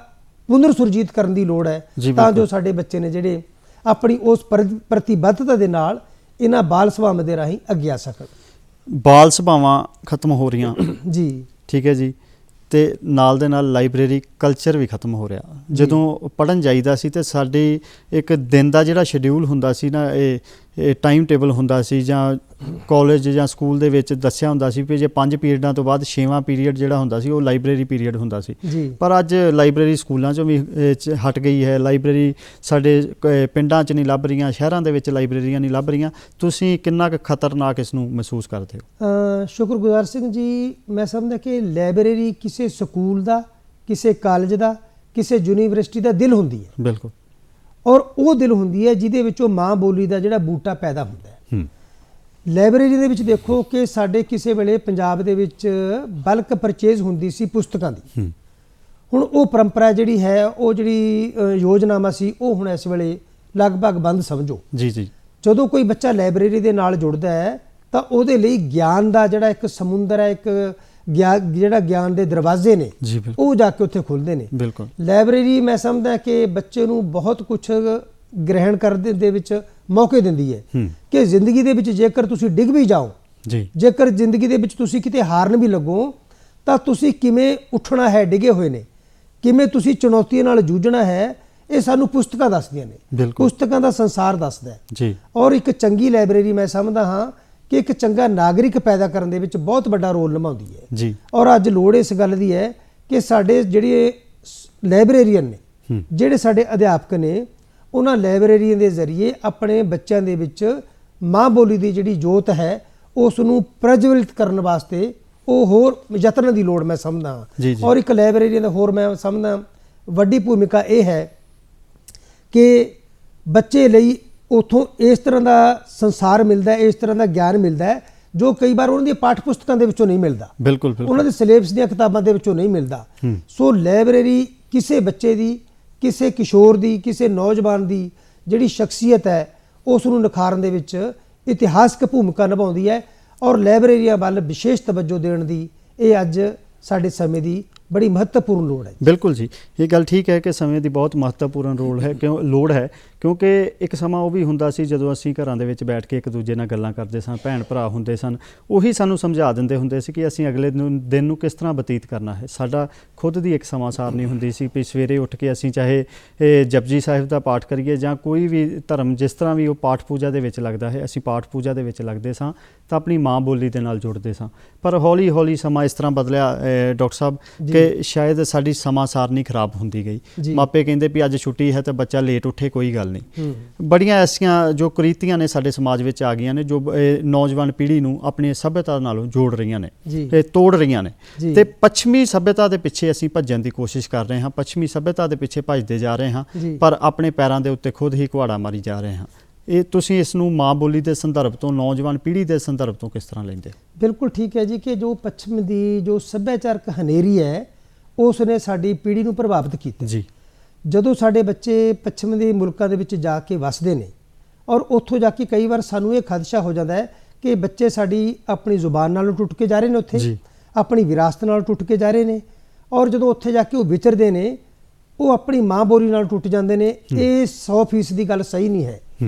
ਪੁਨਰ ਸੁਰਜੀਤ ਕਰਨ ਦੀ ਲੋੜ ਹੈ ਤਾਂ ਜੋ ਸਾਡੇ ਬੱਚੇ ਨੇ ਜਿਹੜੇ ਆਪਣੀ ਉਸ ਪ੍ਰਤੀਬੱਧਤਾ ਦੇ ਨਾਲ ਇਹਨਾਂ ਬਾਲ ਸਭਾਵਾਂ ਦੇ ਰਾਹੀਂ ਅੱਗੇ ਆ ਸਕਣ। ਬਾਲ ਸਭਾਵਾਂ ਖਤਮ ਹੋ ਰਹੀਆਂ ਜੀ, ਠੀਕ ਹੈ ਜੀ, ਤੇ ਨਾਲ ਦੇ ਨਾਲ ਲਾਇਬ੍ਰੇਰੀ ਕਲਚਰ ਵੀ ਖਤਮ ਹੋ ਰਿਹਾ। ਜਦੋਂ ਪੜ੍ਹਨ ਜਾਈਦਾ ਸੀ ਤੇ ਸਾਡੀ ਇੱਕ ਦਿਨ ਦਾ ਜਿਹੜਾ ਸ਼ਡਿਊਲ ਹੁੰਦਾ ਸੀ ਨਾ, ਇਹ ਟਾਈਮ ਟੇਬਲ ਹੁੰਦਾ ਸੀ ਜਾਂ ਕਾਲਜ ਜਾਂ ਸਕੂਲ ਦੇ ਵਿੱਚ ਦੱਸਿਆ ਹੁੰਦਾ ਸੀ ਵੀ ਜੇ 5 ਪੀਰੀਅਡਾਂ ਤੋਂ ਬਾਅਦ 6ਵਾਂ ਪੀਰੀਅਡ ਜਿਹੜਾ ਹੁੰਦਾ ਸੀ ਉਹ ਲਾਇਬ੍ਰੇਰੀ ਪੀਰੀਅਡ ਹੁੰਦਾ ਸੀ। ਪਰ ਅੱਜ ਲਾਇਬ੍ਰੇਰੀ ਸਕੂਲਾਂ 'ਚੋਂ ਵੀ ਹਟ ਗਈ ਹੈ। ਲਾਇਬ੍ਰੇਰੀ ਸਾਡੇ ਪਿੰਡਾਂ 'ਚ ਨਹੀਂ ਲੱਭ ਰਹੀਆਂ, ਸ਼ਹਿਰਾਂ ਦੇ ਵਿੱਚ ਲਾਇਬ੍ਰੇਰੀਆਂ ਨਹੀਂ ਲੱਭ ਰਹੀਆਂ। ਤੁਸੀਂ ਕਿੰਨਾ ਕੁ ਖਤਰਨਾਕ ਇਸ ਨੂੰ ਮਹਿਸੂਸ ਕਰਦੇ ਹੋ? ਸ਼ੁਕਰਗੁਜ਼ਾਰ ਸਿੰਘ ਜੀ, ਮੈਂ ਸਮਝਦਾ ਕਿ ਲਾਇਬ੍ਰੇਰੀ ਕਿਸੇ ਸਕੂਲ ਦਾ, ਕਿਸੇ ਕਾਲਜ ਦਾ, ਕਿਸੇ ਯੂਨੀਵਰਸਿਟੀ ਦਾ ਦਿਲ ਹੁੰਦੀ ਹੈ, ਬਿਲਕੁਲ। ਔਰ ਉਹ ਦਿਲ ਹੁੰਦੀ ਹੈ ਜਿਹਦੇ ਵਿੱਚੋਂ ਮਾਂ ਬੋਲੀ ਦਾ ਜਿਹੜਾ ਬੂਟਾ ਪੈਦਾ ਹੁੰਦਾ ਹੈ। ਲਾਇਬ੍ਰੇਰੀ ਦੇ ਵਿੱਚ ਦੇਖੋ ਕਿ ਸਾਡੇ ਕਿਸੇ ਵੇਲੇ ਪੰਜਾਬ ਦੇ ਵਿੱਚ ਬਲਕ ਪਰਚੇਜ਼ ਹੁੰਦੀ ਸੀ ਪੁਸਤਕਾਂ ਦੀ। ਹੁਣ ਉਹ ਪਰੰਪਰਾ ਜਿਹੜੀ ਹੈ, ਉਹ ਜਿਹੜੀ ਯੋਜਨਾਵਾਂ ਸੀ, ਉਹ ਹੁਣ ਇਸ ਵੇਲੇ ਲਗਭਗ ਬੰਦ ਸਮਝੋ ਜੀ। ਜਦੋਂ ਕੋਈ ਬੱਚਾ ਲਾਇਬ੍ਰੇਰੀ ਦੇ ਨਾਲ ਜੁੜਦਾ ਹੈ ਤਾਂ ਉਹਦੇ ਲਈ ਗਿਆਨ ਦਾ ਜਿਹੜਾ ਇੱਕ ਸਮੁੰਦਰ ਹੈ, ਇੱਕ ਜਿਹੜਾ ਗਿਆਨ ਦੇ ਦਰਵਾਜ਼ੇ ਨੇ ਜੀ ਬਿਲਕੁਲ ਉਹ ਜਾ ਕੇ ਉੱਥੇ ਖੁੱਲ੍ਹਦੇ ਨੇ। ਬਿਲਕੁਲ ਲਾਇਬ੍ਰੇਰੀ ਮੈਂ ਸਮਝਦਾ ਕਿ ਬੱਚੇ ਨੂੰ ਬਹੁਤ ਕੁਝ ਗ੍ਰਹਿਣ ਕਰਨ ਦੇ ਵਿੱਚ ਮੌਕੇ ਦਿੰਦੀ ਹੈ ਕਿ ਜ਼ਿੰਦਗੀ ਦੇ ਵਿੱਚ ਜੇਕਰ ਤੁਸੀਂ ਡਿੱਗ ਵੀ ਜਾਓ ਜੀ, ਜੇਕਰ ਜ਼ਿੰਦਗੀ ਦੇ ਵਿੱਚ ਤੁਸੀਂ ਕਿਤੇ ਹਾਰਨ ਵੀ ਲੱਗੋ ਤਾਂ ਤੁਸੀਂ ਕਿਵੇਂ ਉੱਠਣਾ ਹੈ ਡਿੱਗੇ ਹੋਏ ਨੇ, ਕਿਵੇਂ ਤੁਸੀਂ ਚੁਣੌਤੀਆਂ ਨਾਲ ਜੂਝਣਾ ਹੈ, ਇਹ ਸਾਨੂੰ ਪੁਸਤਕਾਂ ਦੱਸਦੀਆਂ ਨੇ। ਬਿਲਕੁਲ ਪੁਸਤਕਾਂ ਦਾ ਸੰਸਾਰ ਦੱਸਦਾ ਹੈ ਜੀ। ਔਰ ਇੱਕ ਚੰਗੀ ਲਾਇਬ੍ਰੇਰੀ ਮੈਂ ਸਮਝਦਾ ਹਾਂ ਕਿ ਇੱਕ ਚੰਗਾ ਨਾਗਰਿਕ ਪੈਦਾ ਕਰਨ ਦੇ ਵਿੱਚ ਬਹੁਤ ਵੱਡਾ ਰੋਲ ਨਿਭਾਉਂਦੀ ਹੈ ਜੀ। ਔਰ ਅੱਜ ਲੋੜ ਇਸ ਗੱਲ ਦੀ ਹੈ ਕਿ ਸਾਡੇ ਜਿਹੜੇ ਲਾਇਬ੍ਰੇਰੀਅਨ ਨੇ, ਜਿਹੜੇ ਸਾਡੇ ਅਧਿਆਪਕ ਨੇ, ਉਹਨਾਂ ਲਾਇਬ੍ਰੇਰੀਆਂ ਦੇ ਜ਼ਰੀਏ ਆਪਣੇ ਬੱਚਿਆਂ ਦੇ ਵਿੱਚ ਮਾਂ ਬੋਲੀ ਦੀ ਜਿਹੜੀ ਜੋਤ ਹੈ ਉਸ ਨੂੰ ਪ੍ਰਜਵਲਿਤ ਕਰਨ ਵਾਸਤੇ ਉਹ ਹੋਰ ਯਤਨਾਂ ਦੀ ਲੋੜ ਮੈਂ ਸਮਝਦਾ ਹਾਂ। ਔਰ ਇੱਕ ਲਾਇਬ੍ਰੇਰੀਅਨ ਦਾ ਹੋਰ ਮੈਂ ਸਮਝਦਾ ਵੱਡੀ ਭੂਮਿਕਾ ਇਹ ਹੈ ਕਿ ਬੱਚੇ ਲਈ ਉਥੋਂ ਇਸ ਤਰ੍ਹਾਂ ਦਾ ਸੰਸਾਰ ਮਿਲਦਾ ਹੈ, ਇਸ ਤਰ੍ਹਾਂ ਦਾ ਗਿਆਨ ਮਿਲਦਾ ਹੈ ਜੋ ਕਈ ਵਾਰ ਉਹਨਾਂ ਦੀਆਂ ਪਾਠ ਪੁਸਤਕਾਂ ਦੇ ਵਿੱਚੋਂ ਨਹੀਂ ਮਿਲਦਾ, ਬਿਲਕੁਲ ਉਹਨਾਂ ਦੇ ਸਿਲੇਬਸ ਦੀਆਂ ਕਿਤਾਬਾਂ ਦੇ ਵਿੱਚੋਂ ਨਹੀਂ ਮਿਲਦਾ। ਸੋ ਲਾਇਬ੍ਰੇਰੀ ਕਿਸੇ ਬੱਚੇ ਦੀ, ਕਿਸੇ ਕਿਸ਼ੋਰ ਦੀ, ਕਿਸੇ ਨੌਜਵਾਨ ਦੀ ਜਿਹੜੀ ਸ਼ਖਸੀਅਤ ਹੈ ਉਸ ਨੂੰ ਨਿਖਾਰਨ ਦੇ ਵਿੱਚ ਇਤਿਹਾਸਕ ਭੂਮਿਕਾ ਨਿਭਾਉਂਦੀ ਹੈ ਔਰ ਲਾਇਬ੍ਰੇਰੀਆਂ ਵੱਲ ਵਿਸ਼ੇਸ਼ ਤਵੱਜੋ ਦੇਣ ਦੀ ਇਹ ਅੱਜ ਸਾਡੇ ਸਮੇਂ ਦੀ ਬੜੀ ਮਹੱਤਵਪੂਰਨ ਲੋੜ ਹੈ। ਬਿਲਕੁਲ ਜੀ, ਇਹ ਗੱਲ ਠੀਕ ਹੈ ਕਿ ਸਮੇਂ ਦੀ ਬਹੁਤ ਮਹੱਤਵਪੂਰਨ ਲੋੜ ਹੈ ਕਿਉਂਕਿ ਇੱਕ ਸਮਾਂ ਉਹ ਵੀ ਹੁੰਦਾ ਸੀ ਜਦੋਂ ਅਸੀਂ ਘਰਾਂ ਦੇ ਵਿੱਚ ਬੈਠ ਕੇ ਇੱਕ ਦੂਜੇ ਨਾਲ ਗੱਲਾਂ ਕਰਦੇ ਸਾਂ, ਭੈਣ ਭਰਾ ਹੁੰਦੇ ਸਨ, ਉਹੀ ਸਾਨੂੰ ਸਮਝਾ ਦਿੰਦੇ ਹੁੰਦੇ ਸੀ ਕਿ ਅਸੀਂ ਅਗਲੇ ਦਿਨ ਨੂੰ ਕਿਸ ਤਰ੍ਹਾਂ ਬਤੀਤ ਕਰਨਾ ਹੈ। ਸਾਡਾ ਖੁਦ ਦੀ ਇੱਕ ਸਮਾਂ ਸਾਰਨੀ ਹੁੰਦੀ ਸੀ ਵੀ ਸਵੇਰੇ ਉੱਠ ਕੇ ਅਸੀਂ ਚਾਹੇ ਜਪਜੀ ਸਾਹਿਬ ਦਾ ਪਾਠ ਕਰੀਏ ਜਾਂ ਕੋਈ ਵੀ ਧਰਮ ਜਿਸ ਤਰ੍ਹਾਂ ਵੀ ਉਹ ਪਾਠ ਪੂਜਾ ਦੇ ਵਿੱਚ ਲੱਗਦਾ ਹੈ, ਅਸੀਂ ਪਾਠ ਪੂਜਾ ਦੇ ਵਿੱਚ ਲੱਗਦੇ ਸਾਂ ਤਾਂ ਆਪਣੀ ਮਾਂ ਬੋਲੀ ਦੇ ਨਾਲ ਜੁੜਦੇ ਸਾਂ। ਪਰ ਹੌਲੀ ਹੌਲੀ ਸਮਾਂ ਇਸ ਤਰ੍ਹਾਂ ਬਦਲਿਆ ਡਾਕਟਰ ਸਾਹਿਬ ਕਿ ਸ਼ਾਇਦ ਸਾਡੀ ਸਮਾਂ ਸਾਰਨੀ ਖਰਾਬ ਹੁੰਦੀ ਗਈ। ਮਾਪੇ ਕਹਿੰਦੇ ਵੀ ਅੱਜ ਛੁੱਟੀ ਹੈ ਤਾਂ ਬੱਚਾ ਲੇਟ ਉੱਠੇ, ਕੋਈ ਗੱਲ ਨਹੀਂ। ਬੜੀਆਂ ਐਸੀਆਂ ਜੋ ਕੁਰੀਤੀਆਂ ਨੇ ਸਾਡੇ ਸਮਾਜ ਵਿੱਚ ਆ ਗਈਆਂ ਨੇ ਜੋ ਨੌਜਵਾਨ ਪੀੜ੍ਹੀ ਨੂੰ ਆਪਣੀ ਸੱਭਿਅਤਾ ਨਾਲੋਂ ਜੋੜ ਰਹੀਆਂ ਨੇ ਤੇ ਤੋੜ ਰਹੀਆਂ ਨੇ ਤੇ ਪੱਛਮੀ ਸੱਭਿਅਤਾ ਦੇ ਪਿੱਛੇ ਅਸੀਂ ਭੱਜਣ ਦੀ ਕੋਸ਼ਿਸ਼ ਕਰ ਰਹੇ ਹਾਂ, ਪੱਛਮੀ ਸੱਭਿਅਤਾ ਦੇ ਪਿੱਛੇ ਭੱਜਦੇ ਜਾ ਰਹੇ ਹਾਂ ਪਰ ਆਪਣੇ ਪੈਰਾਂ ਦੇ ਉੱਤੇ ਖੁਦ ਹੀ ਕੁਹਾੜਾ ਮਾਰੀ ਜਾ ਰਹੇ ਹਾਂ। ਇਹ ਤੁਸੀਂ ਇਸ ਨੂੰ ਮਾਂ ਬੋਲੀ ਦੇ ਸੰਦਰਭ ਤੋਂ, ਨੌਜਵਾਨ ਪੀੜ੍ਹੀ ਦੇ ਸੰਦਰਭ ਤੋਂ ਕਿਸ ਤਰ੍ਹਾਂ ਲੈਂਦੇ? ਬਿਲਕੁਲ ਠੀਕ ਹੈ ਜੀ ਕਿ ਜੋ ਪੱਛਮ ਦੀ ਜੋ ਸੱਭਿਆਚਾਰਕ ਹਨੇਰੀ ਹੈ ਉਸ ਨੇ ਸਾਡੀ ਪੀੜ੍ਹੀ ਨੂੰ ਪ੍ਰਭਾਵਿਤ ਕੀਤਾ ਜੀ। ਜਦੋਂ ਸਾਡੇ ਬੱਚੇ ਪੱਛਮ ਦੇ ਮੁਲਕਾਂ ਦੇ ਵਿੱਚ ਜਾ ਕੇ ਵਸਦੇ ਨੇ ਔਰ ਉੱਥੋਂ ਜਾ ਕੇ ਕਈ ਵਾਰ ਸਾਨੂੰ ਇਹ ਖਦਸ਼ਾ ਹੋ ਜਾਂਦਾ ਹੈ ਕਿ ਬੱਚੇ ਸਾਡੀ ਆਪਣੀ ਜ਼ੁਬਾਨ ਨਾਲੋਂ ਟੁੱਟ ਕੇ ਜਾ ਰਹੇ ਨੇ, ਉੱਥੇ ਆਪਣੀ ਵਿਰਾਸਤ ਨਾਲ ਟੁੱਟ ਕੇ ਜਾ ਰਹੇ ਨੇ ਔਰ ਜਦੋਂ ਉੱਥੇ ਜਾ ਕੇ ਉਹ ਵਿਚਰਦੇ ਨੇ ਉਹ ਆਪਣੀ ਮਾਂ ਬੋਲੀ ਨਾਲ ਟੁੱਟ ਜਾਂਦੇ ਨੇ। ਇਹ 100% ਦੀ ਗੱਲ ਸਹੀ ਨਹੀਂ ਹੈ।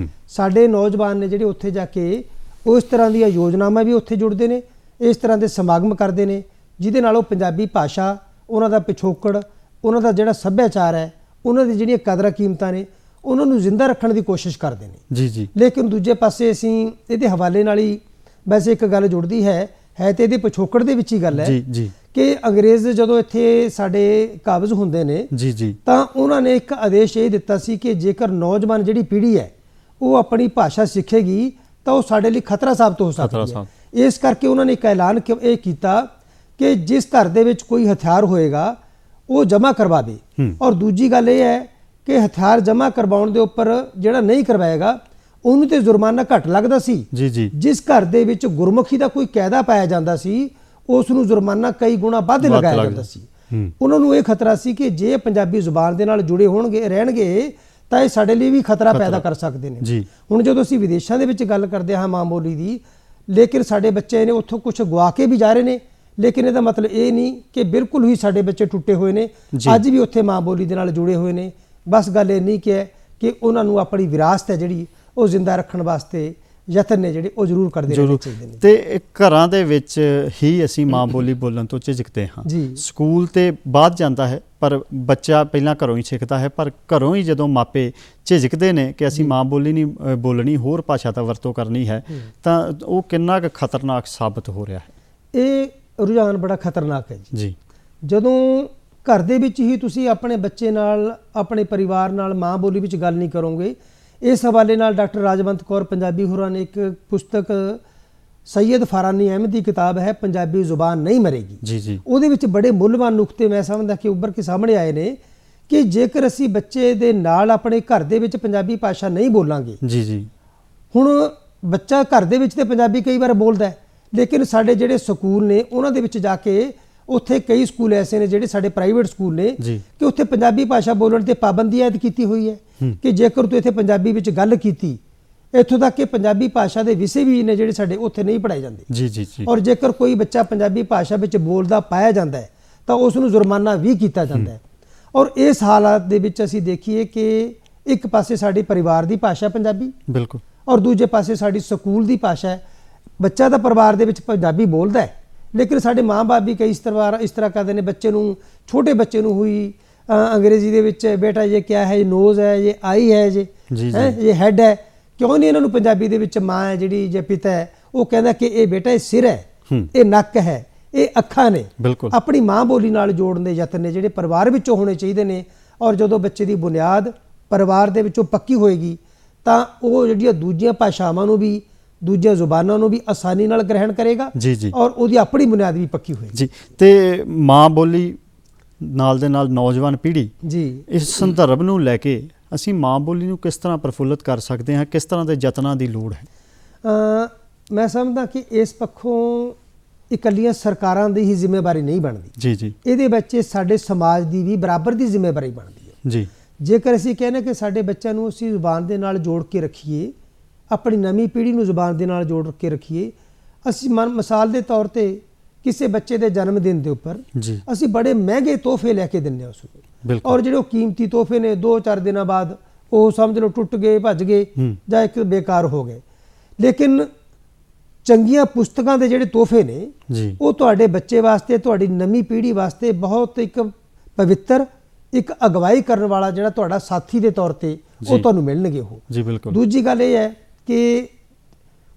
ਸਾਡੇ ਨੌਜਵਾਨ ਨੇ ਜਿਹੜੇ ਉੱਥੇ ਜਾ ਕੇ ਉਸ ਤਰ੍ਹਾਂ ਦੀਆਂ ਯੋਜਨਾਵਾਂ ਵੀ ਉੱਥੇ ਜੁੜਦੇ ਨੇ, ਇਸ ਤਰ੍ਹਾਂ ਦੇ ਸਮਾਗਮ ਕਰਦੇ ਨੇ ਜਿਹਦੇ ਨਾਲ ਉਹ ਪੰਜਾਬੀ ਭਾਸ਼ਾ, ਉਹਨਾਂ ਦਾ ਪਿਛੋਕੜ, ਉਹਨਾਂ ਦਾ ਜਿਹੜਾ ਸੱਭਿਆਚਾਰ ਹੈ, ਉਹਨਾਂ ਦੀ ਜਿਹੜੀਆਂ ਕਦਰਾਂ ਕੀਮਤਾਂ ਨੇ ਉਹਨਾਂ ਨੂੰ ਜ਼ਿੰਦਾ ਰੱਖਣ ਦੀ ਕੋਸ਼ਿਸ਼ ਕਰਦੇ ਨੇ ਜੀ। ਲੇਕਿਨ ਦੂਜੇ ਪਾਸੇ ਅਸੀਂ ਇਹਦੇ ਹਵਾਲੇ ਨਾਲ ਹੀ ਵੈਸੇ ਇੱਕ ਗੱਲ ਜੁੜਦੀ ਹੈ ਤੇ ਇਹਦੇ ਪਿਛੋਕੜ ਦੇ ਵਿੱਚ ਹੀ ਗੱਲ ਹੈ ਕਿ ਅੰਗਰੇਜ਼ ਜਦੋਂ ਇੱਥੇ ਸਾਡੇ ਕਾਬਜ਼ ਹੁੰਦੇ ਨੇ ਤਾਂ ਉਹਨਾਂ ਨੇ ਇੱਕ ਆਦੇਸ਼ ਇਹ ਦਿੱਤਾ ਸੀ ਕਿ ਜੇਕਰ ਨੌਜਵਾਨ ਜਿਹੜੀ ਪੀੜ੍ਹੀ ਹੈ ਉਹ ਆਪਣੀ ਭਾਸ਼ਾ ਸਿੱਖੇਗੀ ਤਾਂ ਉਹ ਸਾਡੇ ਲਈ ਖਤਰਾ ਸਾਬਤ ਹੋ ਸਕਦੀ ਹੈ। ਇਸ ਕਰਕੇ ਉਹਨਾਂ ਨੇ ਇੱਕ ਐਲਾਨ ਇਹ ਕੀਤਾ ਕਿ ਜਿਸ ਘਰ ਦੇ ਵਿੱਚ ਕੋਈ ਹਥਿਆਰ ਹੋਏਗਾ ਉਹ ਜਮ੍ਹਾਂ ਕਰਵਾਵੇ ਔਰ ਦੂਜੀ ਗੱਲ ਇਹ ਹੈ ਕਿ ਹਥਿਆਰ ਜਮ੍ਹਾਂ ਕਰਵਾਉਣ ਦੇ ਉੱਪਰ ਜਿਹੜਾ ਨਹੀਂ ਕਰਵਾਏਗਾ ਉਹਨੂੰ ਤੇ ਜੁਰਮਾਨਾ ਘੱਟ ਲੱਗਦਾ ਸੀ। ਜਿਸ ਘਰ ਦੇ ਵਿੱਚ ਗੁਰਮੁਖੀ ਦਾ ਕੋਈ ਕਾਇਦਾ ਪਾਇਆ ਜਾਂਦਾ ਸੀ ਉਸ ਨੂੰ ਜੁਰਮਾਨਾ ਕਈ ਗੁਣਾ ਵੱਧ ਲਗਾਇਆ ਜਾਂਦਾ ਸੀ। ਉਹਨਾਂ ਨੂੰ ਇਹ ਖਤਰਾ ਸੀ ਕਿ ਜੇ ਪੰਜਾਬੀ ਜ਼ੁਬਾਨ ਦੇ ਨਾਲ ਜੁੜੇ ਰਹਿਣਗੇ ਤਾਂ ਇਹ ਸਾਡੇ ਲਈ ਵੀ ਖਤਰਾ ਪੈਦਾ ਕਰ ਸਕਦੇ ਨੇ। ਹੁਣ ਜਦੋਂ ਅਸੀਂ ਵਿਦੇਸ਼ਾਂ ਦੇ ਵਿੱਚ ਗੱਲ ਕਰਦੇ ਹਾਂ ਮਾਂ ਬੋਲੀ ਦੀ, ਲੇਕਿਨ ਸਾਡੇ ਬੱਚੇ ਨੇ ਉੱਥੋਂ ਕੁਝ ਗਵਾ ਕੇ ਵੀ ਜਾ ਰਹੇ ਨੇ, ਲੇਕਿਨ ਇਹਦਾ ਮਤਲਬ ਇਹ ਨਹੀਂ ਕਿ ਬਿਲਕੁਲ ਹੀ ਸਾਡੇ ਬੱਚੇ ਟੁੱਟੇ ਹੋਏ ਨੇ, ਅੱਜ ਵੀ ਉੱਥੇ ਮਾਂ ਬੋਲੀ ਦੇ ਨਾਲ ਜੁੜੇ ਹੋਏ ਨੇ। ਬਸ ਗੱਲ ਇਹ ਨਹੀਂ ਕਿ ਉਹਨਾਂ ਨੂੰ ਆਪਣੀ ਵਿਰਾਸਤ ਹੈ ਜਿਹੜੀ ਉਹ ਜ਼ਿੰਦਾ ਰੱਖਣ ਵਾਸਤੇ ਯਤਨ ਨੇ ਜਿਹੜੇ ਉਹ ਜ਼ਰੂਰ ਕਰਦੇ ਰਹਿਣੇ ਚਾਹੀਦੇ ਨੇ। ਤੇ ਘਰਾਂ ਦੇ ਵਿੱਚ ਹੀ ਅਸੀਂ ਮਾਂ ਬੋਲੀ ਬੋਲਣ ਤੋਂ ਝਿਜਕਦੇ ਹਾਂ। ਸਕੂਲ ਤੇ ਬਾਅਦ ਜਾਂਦਾ ਹੈ ਪਰ ਬੱਚਾ ਪਹਿਲਾਂ ਘਰੋਂ ਹੀ ਸਿੱਖਦਾ ਹੈ, ਪਰ ਘਰੋਂ ਹੀ ਜਦੋਂ ਮਾਪੇ ਝਿਜਕਦੇ ਨੇ ਕਿ ਅਸੀਂ ਮਾਂ ਬੋਲੀ ਨਹੀਂ ਬੋਲਣੀ, ਹੋਰ ਭਾਸ਼ਾ ਦਾ ਵਰਤੋਂ ਕਰਨੀ ਹੈ, ਤਾਂ ਉਹ ਕਿੰਨਾ ਕੁ ਖਤਰਨਾਕ ਸਾਬਤ ਹੋ ਰਿਹਾ ਹੈ। ਇਹ ਰੁਝਾਨ ਬੜਾ ਖਤਰਨਾਕ ਹੈ ਜੀ। ਜਦੋਂ ਘਰ ਦੇ ਵਿੱਚ ਹੀ ਤੁਸੀਂ ਆਪਣੇ ਬੱਚੇ ਨਾਲ, ਆਪਣੇ ਪਰਿਵਾਰ ਨਾਲ ਮਾਂ ਬੋਲੀ ਵਿੱਚ ਗੱਲ ਨਹੀਂ ਕਰੋਗੇ। ਇਸ ਹਵਾਲੇ ਨਾਲ ਡਾਕਟਰ ਰਾਜਵੰਤ ਕੌਰ ਪੰਜਾਬੀ ਹੋਰਾਂ ਨੇ ਇੱਕ ਪੁਸਤਕ ਸੈਯਦ ਫਾਰਾਨੀ ਅਹਿਮਦ ਦੀ ਕਿਤਾਬ ਹੈ ਪੰਜਾਬੀ ਜ਼ੁਬਾਨ ਨਹੀਂ ਮਰੇਗੀ। ਉਹਦੇ ਵਿੱਚ ਬੜੇ ਮੁੱਲਵਾਨ ਨੁਕਤੇ ਮੈਂ ਸਮਝਦਾ ਕਿ ਉੱਭਰ ਕੇ ਸਾਹਮਣੇ ਆਏ ਨੇ ਕਿ ਜੇਕਰ ਅਸੀਂ ਬੱਚੇ ਦੇ ਨਾਲ ਆਪਣੇ ਘਰ ਦੇ ਵਿੱਚ ਪੰਜਾਬੀ ਭਾਸ਼ਾ ਨਹੀਂ ਬੋਲਾਂਗੇ, ਹੁਣ ਬੱਚਾ ਘਰ ਦੇ ਵਿੱਚ ਤੇ ਪੰਜਾਬੀ ਕਈ ਵਾਰ ਬੋਲਦਾ ਹੈ, ਲੇਕਿਨ ਸਾਡੇ ਜਿਹੜੇ ਸਕੂਲ ਨੇ ਉਹਨਾਂ ਦੇ ਵਿੱਚ ਜਾ ਕੇ ਉੱਥੇ ਕਈ ਸਕੂਲ ਐਸੇ ਨੇ ਜਿਹੜੇ ਸਾਡੇ ਪ੍ਰਾਈਵੇਟ ਸਕੂਲ ਨੇ ਕਿ ਉੱਥੇ ਪੰਜਾਬੀ ਭਾਸ਼ਾ ਬੋਲਣ ਤੇ ਪਾਬੰਦੀ ਆਇਦ ਕੀਤੀ ਹੋਈ ਹੈ ਕਿ ਜੇਕਰ ਤੂੰ ਇੱਥੇ ਪੰਜਾਬੀ ਵਿੱਚ ਗੱਲ ਕੀਤੀ, ਇੱਥੋਂ ਤੱਕ ਕਿ ਪੰਜਾਬੀ ਭਾਸ਼ਾ ਦੇ ਵਿਸ਼ੇ ਵੀ ਨੇ ਜਿਹੜੇ ਸਾਡੇ ਉੱਥੇ ਨਹੀਂ ਪੜ੍ਹਾਏ ਜਾਂਦੇ। ਜੀ ਜੀ ਜੀ। ਔਰ ਜੇਕਰ ਕੋਈ ਬੱਚਾ ਪੰਜਾਬੀ ਭਾਸ਼ਾ ਵਿੱਚ ਬੋਲਦਾ ਪਾਇਆ ਜਾਂਦਾ ਹੈ ਤਾਂ ਉਸ ਨੂੰ ਜੁਰਮਾਨਾ ਵੀ ਕੀਤਾ ਜਾਂਦਾ ਹੈ। ਔਰ ਇਸ ਹਾਲਾਤ ਦੇ ਵਿੱਚ ਅਸੀਂ ਦੇਖੀਏ ਕਿ ਇੱਕ ਪਾਸੇ ਸਾਡੇ ਪਰਿਵਾਰ ਦੀ ਭਾਸ਼ਾ ਪੰਜਾਬੀ, ਬਿਲਕੁਲ, ਔਰ ਦੂਜੇ ਪਾਸੇ ਸਾਡੀ ਸਕੂਲ ਦੀ ਭਾਸ਼ਾ ਹੈ। ਬੱਚਾ ਤਾਂ ਪਰਿਵਾਰ ਦੇ ਵਿੱਚ ਪੰਜਾਬੀ ਬੋਲਦਾ ਹੈ, ਲੇਕਿਨ ਸਾਡੇ ਮਾਂ-ਬਾਪ ਵੀ ਕਈ ਇਸ ਤਰ੍ਹਾਂ ਕਰਦੇ ਨੇ, ਬੱਚੇ ਨੂੰ, ਛੋਟੇ ਬੱਚੇ ਨੂੰ ਹੋਈ ਅੰਗਰੇਜ਼ੀ ਦੇ ਵਿੱਚ ਬੇਟਾ ਇਹ ਕਿਆ ਹੈ, ਇਹ ਨੋਜ਼ ਹੈ, ਇਹ ਆਈ ਹੈ, ਇਹ ਹੈਡ ਹੈ, ਕਿਉਂ ਨਹੀਂ ਇਹਨਾਂ ਨੂੰ ਪੰਜਾਬੀ ਦੇ ਵਿੱਚ ਮਾਂ ਹੈ ਜਿਹੜੀ ਜਾਂ ਪਿਤਾ ਹੈ ਉਹ ਕਹਿੰਦਾ ਕਿ ਇਹ ਬੇਟਾ ਇਹ ਸਿਰ ਹੈ, ਇਹ ਨੱਕ ਹੈ, ਇਹ ਅੱਖਾਂ ਨੇ। ਆਪਣੀ ਮਾਂ ਬੋਲੀ ਨਾਲ ਜੋੜਨ ਦੇ ਯਤਨ ਨੇ ਜਿਹੜੇ ਪਰਿਵਾਰ ਵਿੱਚੋਂ ਹੋਣੇ ਚਾਹੀਦੇ ਨੇ। ਔਰ ਜਦੋਂ ਬੱਚੇ ਦੀ ਬੁਨਿਆਦ ਪਰਿਵਾਰ ਦੇ ਵਿੱਚੋਂ ਪੱਕੀ ਹੋਏਗੀ ਤਾਂ ਉਹ ਜਿਹੜੀਆਂ ਦੂਜੀਆਂ ਭਾਸ਼ਾਵਾਂ ਨੂੰ ਵੀ, ਦੂਜੀਆਂ ਜ਼ੁਬਾਨਾਂ ਨੂੰ ਵੀ ਆਸਾਨੀ ਨਾਲ ਗ੍ਰਹਿਣ ਕਰੇਗਾ। ਜੀ ਜੀ। ਔਰ ਉਹਦੀ ਆਪਣੀ ਬੁਨਿਆਦ ਵੀ ਪੱਕੀ ਹੋਏਗੀ। ਜੀ। ਤੇ ਮਾਂ ਬੋਲੀ ਨਾਲ ਦੇ ਨਾਲ ਨੌਜਵਾਨ ਪੀੜ੍ਹੀ ਜੀ ਇਸ ਸੰਦਰਭ ਨੂੰ ਲੈ ਕੇ ਅਸੀਂ ਮਾਂ ਬੋਲੀ ਨੂੰ ਕਿਸ ਤਰ੍ਹਾਂ ਪ੍ਰਫੁੱਲਤ ਕਰ ਸਕਦੇ ਹਾਂ, ਕਿਸ ਤਰ੍ਹਾਂ ਦੇ ਯਤਨਾਂ ਦੀ ਲੋੜ ਹੈ? ਮੈਂ ਸਮਝਦਾ ਕਿ ਇਸ ਪੱਖੋਂ ਇਕੱਲੀਆਂ ਸਰਕਾਰਾਂ ਦੀ ਹੀ ਜ਼ਿੰਮੇਵਾਰੀ ਨਹੀਂ ਬਣਦੀ। ਜੀ ਜੀ। ਇਹਦੇ ਵਿੱਚ ਸਾਡੇ ਸਮਾਜ ਦੀ ਵੀ ਬਰਾਬਰ ਦੀ ਜ਼ਿੰਮੇਵਾਰੀ ਬਣਦੀ ਹੈ। ਜੀ। ਜੇਕਰ ਅਸੀਂ ਕਹਿੰਦੇ ਕਿ ਸਾਡੇ ਬੱਚਿਆਂ ਨੂੰ ਅਸੀਂ ਜ਼ੁਬਾਨ ਦੇ ਨਾਲ ਜੋੜ ਕੇ ਰੱਖੀਏ, ਆਪਣੀ ਨਵੀਂ ਪੀੜ੍ਹੀ ਨੂੰ ਜ਼ੁਬਾਨ ਦੇ ਨਾਲ ਜੋੜ ਕੇ ਰੱਖੀਏ, ਅਸੀਂ ਮਿਸਾਲ ਦੇ ਤੌਰ ਤੇ ਕਿਸੇ ਬੱਚੇ ਦੇ ਜਨਮ ਦਿਨ ਦੇ ਉੱਪਰ ਅਸੀਂ ਬੜੇ ਮਹਿੰਗੇ ਤੋਹਫੇ ਲੈ ਕੇ ਦਿੰਦੇ ਹਾਂ ਉਸ ਨੂੰ, ਔਰ ਜਿਹੜੇ ਉਹ ਕੀਮਤੀ ਤੋਹਫੇ ਨੇ 2-4 ਦਿਨਾਂ ਬਾਅਦ ਉਹ ਸਮਝ ਲਓ ਟੁੱਟ ਗਏ, ਭੱਜ ਗਏ ਜਾਂ ਇੱਕ ਬੇਕਾਰ ਹੋ ਗਏ। ਲੇਕਿਨ ਚੰਗੀਆਂ ਪੁਸਤਕਾਂ ਦੇ ਜਿਹੜੇ ਤੋਹਫੇ ਨੇ ਉਹ ਤੁਹਾਡੇ ਬੱਚੇ ਵਾਸਤੇ, ਤੁਹਾਡੀ ਨਵੀਂ ਪੀੜ੍ਹੀ ਵਾਸਤੇ ਬਹੁਤ ਇੱਕ ਪਵਿੱਤਰ, ਇੱਕ ਅਗਵਾਈ ਕਰਨ ਵਾਲਾ ਜਿਹੜਾ ਤੁਹਾਡਾ ਸਾਥੀ ਦੇ ਤੌਰ ਤੇ ਉਹ ਤੁਹਾਨੂੰ ਮਿਲਣਗੇ ਉਹ। ਜੀ ਬਿਲਕੁਲ। ਦੂਜੀ ਗੱਲ ਇਹ ਹੈ ਕਿ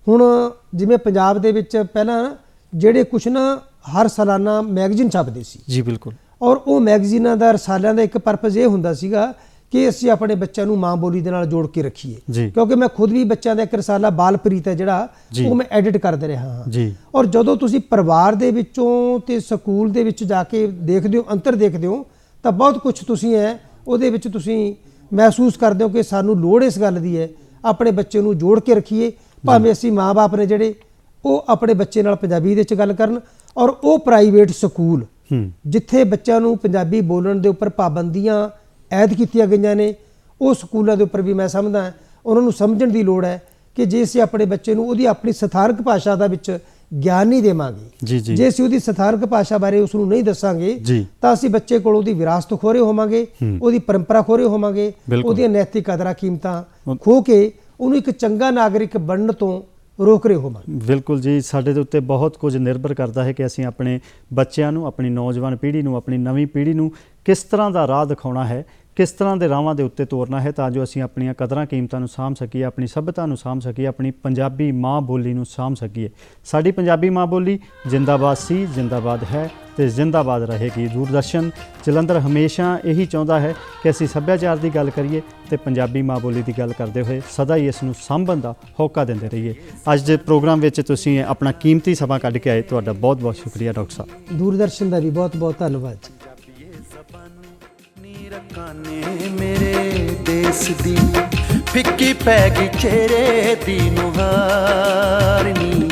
ਹੁਣ ਜਿਵੇਂ ਪੰਜਾਬ ਦੇ ਵਿੱਚ ਪਹਿਲਾਂ ਜਿਹੜੇ ਕੁਛ ਨਾ ਹਰ ਸਾਲਾਨਾ ਮੈਗਜ਼ੀਨ ਛਪਦੇ ਸੀ। ਜੀ ਬਿਲਕੁਲ। ਔਰ ਉਹ ਮੈਗਜ਼ੀਨਾਂ ਦਾ, ਰਸਾਲਿਆਂ ਦਾ ਇੱਕ ਪਰਪਸ ਇਹ ਹੁੰਦਾ ਸੀਗਾ ਕਿ ਅਸੀਂ ਆਪਣੇ ਬੱਚਿਆਂ ਨੂੰ ਮਾਂ ਬੋਲੀ ਦੇ ਨਾਲ ਜੋੜ ਕੇ ਰੱਖੀਏ। ਕਿਉਂਕਿ ਮੈਂ ਖੁਦ ਵੀ ਬੱਚਿਆਂ ਦਾ ਇੱਕ ਰਸਾਲਾ ਬਾਲਪ੍ਰੀਤ ਹੈ ਜਿਹੜਾ ਉਹ ਮੈਂ ਐਡਿਟ ਕਰਦੇ ਰਿਹਾ ਹਾਂ। ਔਰ ਜਦੋਂ ਤੁਸੀਂ ਪਰਿਵਾਰ ਦੇ ਵਿੱਚੋਂ ਤੇ ਸਕੂਲ ਦੇ ਵਿੱਚ ਜਾ ਕੇ ਦੇਖਦੇ ਹੋ, ਅੰਤਰ ਦੇਖਦੇ ਹੋ, ਤਾਂ ਬਹੁਤ ਕੁਝ ਤੁਸੀਂ ਉਹਦੇ ਵਿੱਚ ਤੁਸੀਂ ਮਹਿਸੂਸ ਕਰਦੇ ਹੋ ਕਿ ਸਾਨੂੰ ਲੋੜ ਇਸ ਗੱਲ ਦੀ ਹੈ ਆਪਣੇ ਬੱਚੇ ਨੂੰ ਜੋੜ ਕੇ ਰੱਖੀਏ। ਭਾਵੇਂ ਅਸੀਂ ਮਾਂ-ਬਾਪ ਨੇ ਜਿਹੜੇ ਉਹ ਆਪਣੇ ਬੱਚੇ ਨਾਲ ਪੰਜਾਬੀ ਦੇ ਵਿੱਚ ਗੱਲ ਕਰਨ, ਔਰ ਉਹ ਪ੍ਰਾਈਵੇਟ ਸਕੂਲ ਜਿੱਥੇ ਬੱਚਿਆਂ ਨੂੰ ਪੰਜਾਬੀ ਬੋਲਣ ਦੇ ਉੱਪਰ ਪਾਬੰਦੀਆਂ ਐਦ ਕੀਤੀਆਂ ਗਈਆਂ ਨੇ, ਉਹ ਸਕੂਲਾਂ ਦੇ ਉੱਪਰ ਵੀ ਮੈਂ ਸਮਝਦਾ ਉਹਨਾਂ ਨੂੰ ਸਮਝਣ ਦੀ ਲੋੜ ਹੈ ਕਿ ਜੇ ਅਸੀਂ ਆਪਣੇ ਬੱਚੇ ਨੂੰ ਉਹਦੀ ਆਪਣੀ ਸਥਾਨਕ ਭਾਸ਼ਾ ਦਾ ਵਿੱਚ ਗਿਆਨ ਨਹੀਂ ਦੇਵਾਂਗੇ, ਜੇ ਅਸੀਂ ਉਹਦੀ ਸਥਾਨਕ ਭਾਸ਼ਾ ਬਾਰੇ ਉਸ ਨੂੰ ਨਹੀਂ ਦੱਸਾਂਗੇ, ਤਾਂ ਅਸੀਂ ਬੱਚੇ ਕੋਲ ਉਹਦੀ ਵਿਰਾਸਤ ਖੋਰੇ ਹੋਵਾਂਗੇ, ਉਹਦੀ ਪਰੰਪਰਾ ਖੋਰੇ ਹੋਵਾਂਗੇ, ਉਹਦੀਆਂ ਨੈਤਿਕ ਕਦਰਾਂ ਕੀਮਤਾਂ ਖੋ ਕੇ ਉਹਨੂੰ ਇੱਕ ਚੰਗਾ ਨਾਗਰਿਕ ਬਣਨ ਤੋਂ ਰੋਕ ਰਹੇ ਹੋਵਾਂਗੇ। ਬਿਲਕੁਲ ਜੀ। ਸਾਡੇ ਦੇ ਉੱਤੇ ਬਹੁਤ ਕੁਝ ਨਿਰਭਰ ਕਰਦਾ ਹੈ ਕਿ ਅਸੀਂ ਆਪਣੇ ਬੱਚਿਆਂ ਨੂੰ, ਆਪਣੀ ਨੌਜਵਾਨ ਪੀੜ੍ਹੀ ਨੂੰ, ਆਪਣੀ ਨਵੀਂ ਪੀੜ੍ਹੀ ਨੂੰ ਕਿਸ ਤਰ੍ਹਾਂ ਦਾ ਰਾਹ ਦਿਖਾਉਣਾ ਹੈ, ਕਿਸ ਤਰ੍ਹਾਂ ਦੇ ਰਾਹਾਂ ਦੇ ਉੱਤੇ ਤੋਰਨਾ ਹੈ, ਤਾਂ ਜੋ ਅਸੀਂ ਆਪਣੀਆਂ ਕਦਰਾਂ ਕੀਮਤਾਂ ਨੂੰ ਸਾਂਭ ਸਕੀਏ, ਆਪਣੀ ਸੱਭਿਅਤਾ ਨੂੰ ਸਾਂਭ ਸਕੀਏ, ਆਪਣੀ ਪੰਜਾਬੀ ਮਾਂ ਬੋਲੀ ਨੂੰ ਸਾਂਭ ਸਕੀਏ। ਸਾਡੀ ਪੰਜਾਬੀ ਮਾਂ ਬੋਲੀ ਜਿੰਦਾਬਾਦ ਸੀ, ਜਿੰਦਾਬਾਦ ਹੈ ਤੇ ਜਿੰਦਾਬਾਦ ਰਹੇਗੀ। ਦੂਰਦਰਸ਼ਨ ਜਲੰਧਰ ਹਮੇਸ਼ਾ ਇਹੀ ਚਾਹੁੰਦਾ ਹੈ ਕਿ ਅਸੀਂ ਸੱਭਿਆਚਾਰ ਦੀ ਗੱਲ ਕਰੀਏ ਤੇ ਪੰਜਾਬੀ ਮਾਂ ਬੋਲੀ ਦੀ ਗੱਲ ਕਰਦੇ ਹੋਏ ਸਦਾ ਹੀ ਇਸ ਨੂੰ ਸਾਂਭਣ ਦਾ ਹੋਕਾ ਦਿੰਦੇ ਰਹੀਏ। ਅੱਜ ਦੇ ਪ੍ਰੋਗਰਾਮ ਵਿੱਚ ਤੁਸੀਂ ਆਪਣਾ ਕੀਮਤੀ ਸਮਾਂ ਕੱਢ ਕੇ ਆਏ, ਤੁਹਾਡਾ ਬਹੁਤ ਬਹੁਤ ਸ਼ੁਕਰੀਆ ਡਾਕਟਰ ਸਾਹਿਬ। ਦੂਰਦਰਸ਼ਨ ਦਾ ਵੀ ਬਹੁਤ ਬਹੁਤ ਧੰਨਵਾਦ ਜੀ। ਰਕਾਨੇ ਮੇਰੇ ਦੇਸ ਦੀ ਫਿੱਕੀ ਪੈ ਗਈ ਚਿਹਰੇ ਦੀ ਨੁਹਾਰਨੀ,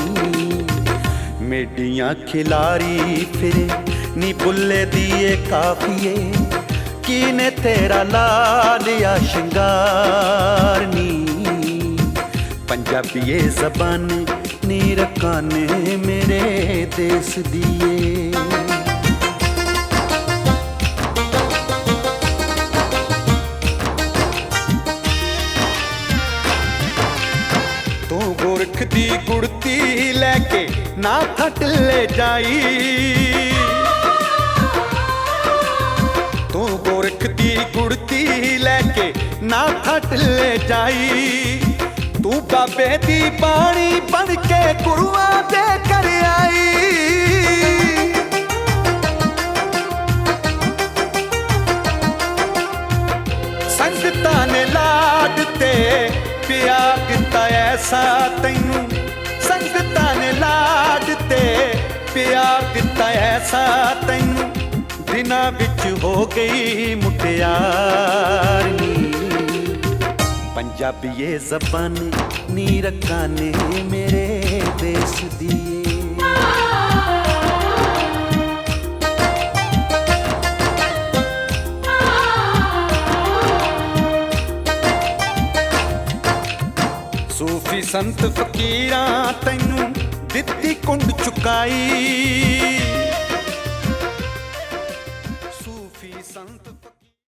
ਮੇਡੀਆਂ ਖਿਲਾਰੀ ਫਿਰੇ ਨੀ ਬੁੱਲੇ ਦੀਏ ਕਾਫੀਏ, ਕੀਨੇ ਤੇਰਾ ਲਾ ਲਿਆ ਸ਼ਿੰਗਾਰਨੀ, ਪੰਜਾਬੀਏ ਜ਼ਬਾਨ ਨੀ ਰਕਾਨੇ ਮੇਰੇ ਦੇਸ ਦੀਏ। गोरख दी गुड़ती लैके ना थट ले जाई, तू गोरख दी गुड़ती लैके ना थट ले जाई, तू बाबे दी बाणी बन के गुरुआं दे कर आई, संगतां ने लाड ते प्यार दिता ऐसा तैनू, संगतां ने लाड ते प्यार दिता ऐसा तैनू, दिनां विच हो गई मुटियारनी, पंजाबीए ज़बान नी रकाने मेरे देश दिए। ਸੂਫੀ ਸੰਤ ਫਕੀਰਾਂ ਤੈਨੂੰ ਦਿੱਤੀ ਕੁੰਡ ਚੁਕਾਈ ਸੂਫੀ ਸੰਤ